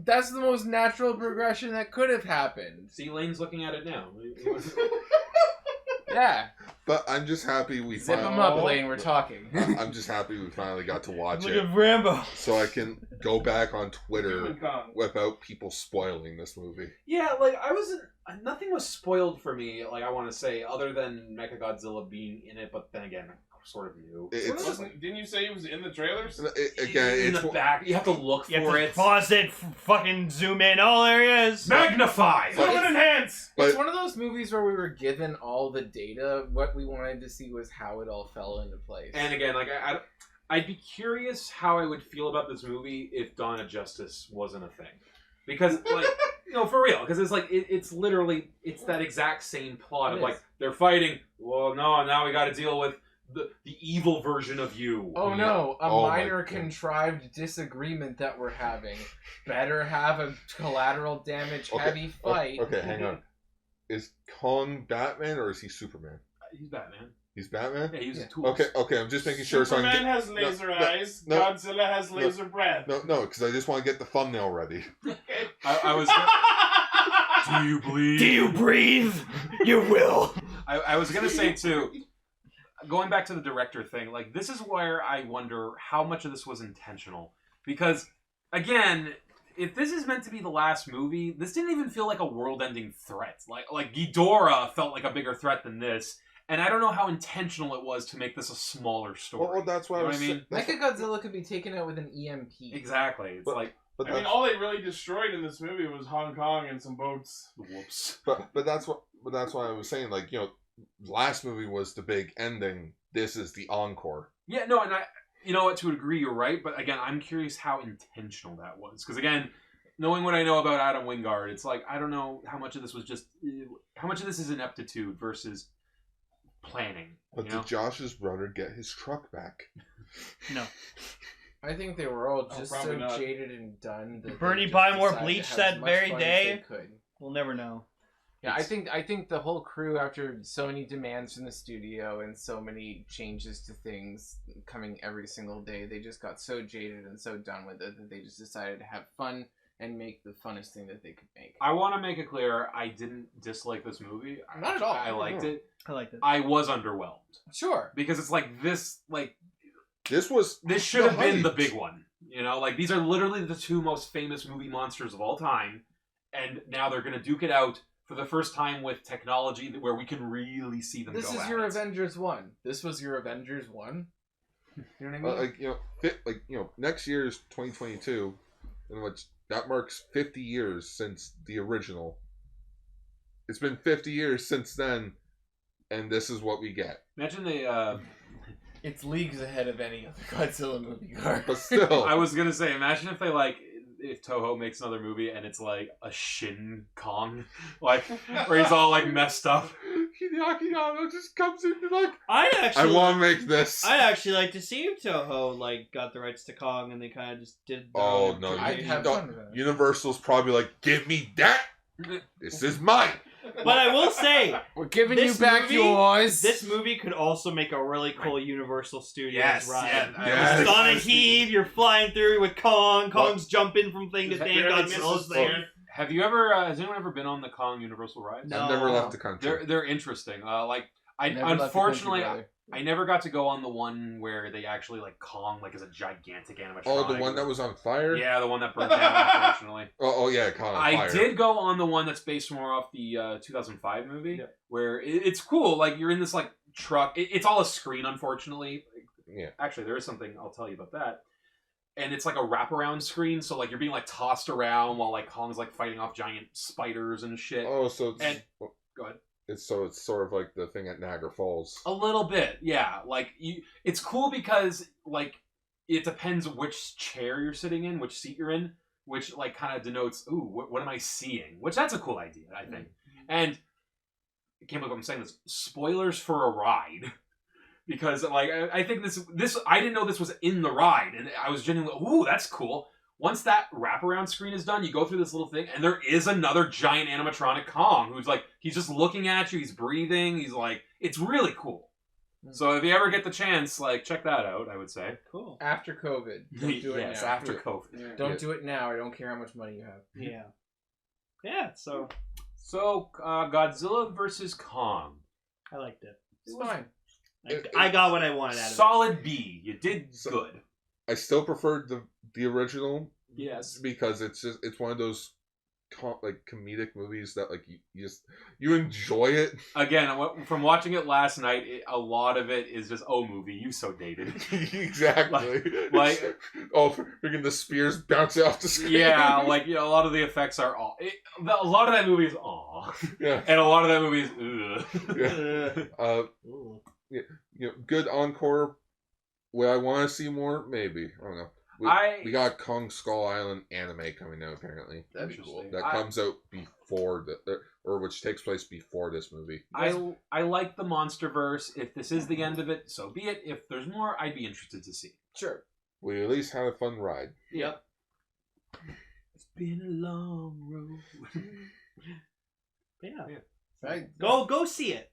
That's the most natural progression that could have happened. See, Lane's looking at it now. Yeah. But I'm just happy we Zip finally. him up, Lane. We're talking. I'm just happy we finally got to watch Look it, at Rambo. so I can go back on Twitter Human Kong. without people spoiling this movie. Yeah, like I wasn't. Nothing was spoiled for me. Like I want to say, other than Mechagodzilla being in it, but then again, sort of new. It's Didn't you say he was in the trailers? again. in It's the back, you have to look You have for to it. pause it, fucking zoom in. Oh, there he is. Magnify. But- Zoom and enhance! But- It's one of those movies where we were given all the data. What we wanted to see was how it all fell into place. And again, like I'd be curious how I would feel about this movie if Dawn of Justice wasn't a thing, because like for real, because it's like it's literally that exact same plot of It like is. they're fighting. Well, no, now we got to deal with the evil version of you. oh no, a Oh my minor God. contrived disagreement that we're having. Better have a collateral damage heavy fight. Okay, hang on. Is Kong Batman or is he Superman? He's Batman. He's Batman. Yeah, he uses Yeah. tools. Okay. I'm just making sure. Superman so I has laser no, eyes. no, Godzilla has laser breath. no, because I just want to get the thumbnail ready. I was. Do you bleed? Do you breathe? You will. I was gonna say too, going back to the director thing, like this is where I wonder how much of this was intentional. Because again, if this is meant to be the last movie, this didn't even feel like a world-ending threat. Like Ghidorah felt like a bigger threat than this, and I don't know how intentional it was to make this a smaller story. Well, that's why You I know was what I mean? Mechagodzilla could be taken out with an EMP. Exactly. It's But- like But I mean, that's, all they really destroyed in this movie was Hong Kong and some boats. whoops. but that's why I was saying, like, last movie was the big ending. This is the encore. Yeah, no, and you know what, to a degree, you're right, but again, I'm curious how intentional that was. Because again, knowing what I know about Adam Wingard, it's like, I don't know how much of this was just, how much of this is ineptitude versus planning. But you know? did Josh's brother get his truck back? No. I think they were all Oh, just so probably not. jaded and done. That Bernie they just buy more decided to bleach have that as much very fun as day? they could. We'll never know. Yeah, I think the whole crew, after so many demands from the studio and so many changes to things coming every single day, they just got so jaded and so done with it that they just decided to have fun and make the funnest thing that they could make. I want to make it clear, I didn't dislike this movie. Not at all. I liked it. I liked it. I was underwhelmed. Sure. Because it's like this, like, This should have been the hype. big one. You know, like, these are literally the two most famous movie monsters of all time. And now they're going to duke it out for the first time with technology where we can really see them This go is at your it. Avengers 1. This was your Avengers 1. You know what I mean? Next year is 2022, in which that marks 50 years since the original. It's been 50 years since then, and this is what we get. Imagine they, It's leagues ahead of any other Godzilla movie. Gar. But still, I was gonna say, imagine if they if Toho makes another movie and it's like a Shin Kong, like where he's all like messed up. he Akiyama just comes in and like, I want to make this. I'd actually like to see if Toho like got the rights to Kong and they kind of just did. Their Oh own no! I'd have no, fun with that. Universal's probably like, give me that. This is mine. But I will say, We're giving you This back movie- yours. this movie could also make a really cool Universal Studios ride. Yes. It's on a heave. You're flying through with Kong. Kong's jumping from thing to thing. Godzilla's there. Have you ever? Has anyone ever been on the Kong Universal rides? No. I've never left the country. They're interesting. Never I left the country, unfortunately brother. I never got to go on the one where they actually like Kong like is a gigantic animatronic. Oh, the one that was on fire? Yeah, the one that burnt down. Unfortunately, Oh yeah, Kong on I fire. did go on the one that's based more off the 2005 movie, where it's cool. Like you're in this like truck. It's all a screen, unfortunately. Yeah. Actually, there is something I'll tell you about that. And it's like a wraparound screen, so like you're being like tossed around while like Kong's like fighting off giant spiders and shit. Oh, so it's Go ahead. it's sort of like the thing at Niagara Falls. A little bit, yeah. Like it's cool because like it depends which chair you're sitting in, which seat you're in, which like kind of denotes, ooh, what am I seeing? Which that's a cool idea, I think. And I can't believe I'm saying this. Spoilers for a ride. Because like I think this I didn't know this was in the ride, and I was genuinely, ooh, that's cool. Once that wraparound screen is done, you go through this little thing, and there is another giant animatronic Kong who's like, he's just looking at you, he's breathing, he's like, it's really cool. So if you ever get the chance, like, check that out, I would say. Cool. After COVID. Don't do it Yes, now. after COVID. Yeah. Don't do it now. I don't care how much money you have. Yeah. Yeah. So So, Godzilla versus Kong. I liked it. It's fine. I got what I wanted out of it. Solid B. You did good. I still preferred the original Yes. because it's one of those like comedic movies that like you enjoy it. Again, from watching it last night, a lot of it is just, oh, movie, you so dated. Exactly. Like oh, freaking the spears bouncing off the screen. yeah, like a lot of the effects are aw. A lot of that movie is aw, Yeah. and a lot of that movie is ugh. Yeah. Good encore. Will I want to see more? Maybe. I don't know. We got Kong Skull Island anime coming out apparently. That'd be cool. That comes out before or which takes place before this movie. I like the Monsterverse. If this is the end of it, so be it. If there's more, I'd be interested to see. Sure. We at least had a fun ride. Yep. It's been a long road. Yeah. Right. Go see it.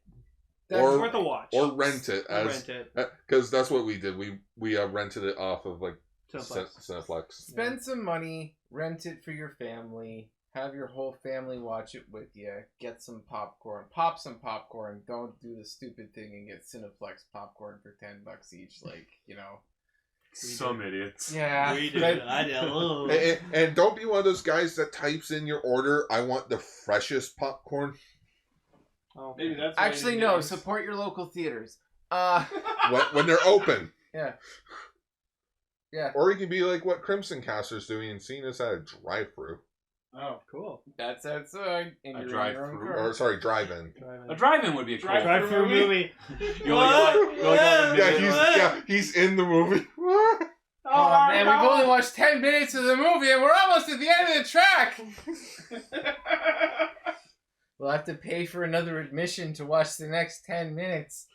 That's Or- worth a watch. Or rent it Rent it. because that's what we did. We rented it off of like Cineplex. Cineplex. Spend some money, rent it for your family, have your whole family watch it with you, get some popcorn, pop some popcorn, don't do the stupid thing and get Cineplex popcorn for $10 each, like, you know. Some idiots. Yeah. We did. but- I did. Oh. And don't be one of those guys that types in your order, I want the freshest popcorn. Oh. Maybe that's Actually, no, support your local theaters. when they're open. Yeah. Yeah. Or you can be like what Crimson Caster's doing and seeing us at a drive-through. Oh, cool. That's outside. And A you're in drive-through? your own car. Or sorry, drive-in. A drive-in would be a cool. Drive-through movie. You only got Yeah, he's in the movie. Oh man, we've only watched 10 minutes of the movie and we're almost at the end of the track! We'll have to pay for another admission to watch the next 10 minutes.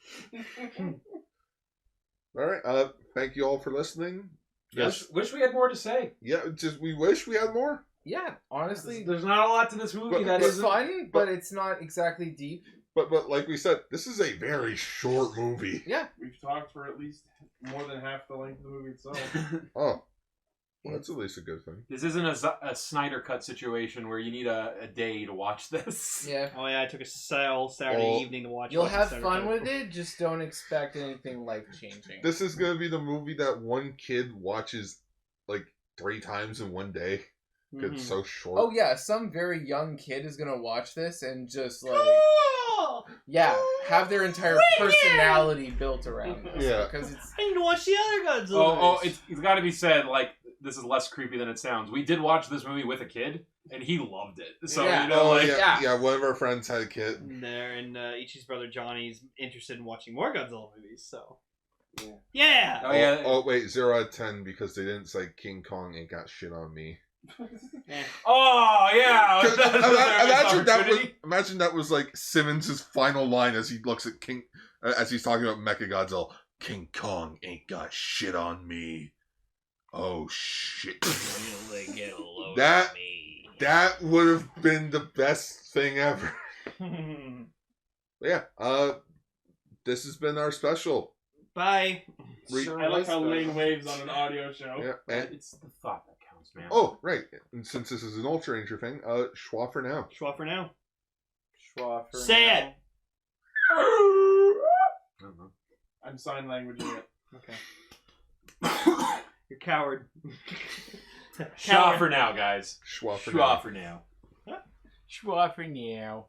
All right. Thank you all for listening. Yes. Wish we had more to say. Yeah, just we wish we had more. Yeah, honestly, There's not a lot to this movie that it's isn't. fun, but it's not exactly deep. But like we said, this is a very short movie. Yeah. We've talked for at least more than half the length of the movie itself. Oh, well, that's at least a good thing. This isn't a Snyder Cut situation where you need a day to watch this. Yeah. Oh yeah, I took a Saturday evening to watch. You'll it. have Saturday fun night. with it, just don't expect anything life-changing. This is gonna be the movie that one kid watches like 3 times in one day. Mhm. It's so short. Oh yeah, some very young kid is gonna watch this and just like... Cool! Yeah, have their entire personality built around this. Yeah. Because it's... I need to watch the other Godzilla. Oh, it's got to be said. Like this is less creepy than it sounds. We did watch this movie with a kid, and he loved it. So Yeah. you know, like yeah, one of our friends had a kid. There, and Ichi's brother Johnny's interested in watching more Godzilla movies. So, Yeah. yeah. Oh, yeah. Oh wait, 0 out of 10 because they didn't say King Kong ain't got shit on me. Oh yeah. 'Cause That's a imagine that was opportunity. imagine that was like Simmons' final line as he looks at King, as he's talking about Mechagodzilla. King Kong ain't got shit on me. Oh shit! That that would have been the best thing ever. But yeah, this has been our special. Bye. I like how Lane waves on an audio show. Yeah, and, It's the thought that counts, man. oh right, and since this is an Ultranger thing, schwa for now. Schwa for now. Schwa for Say now. it. I don't know. I'm sign languaging it. Okay. You're a coward. Schwa for now, guys. Schwa for Schwa now. for now. Schwa for now.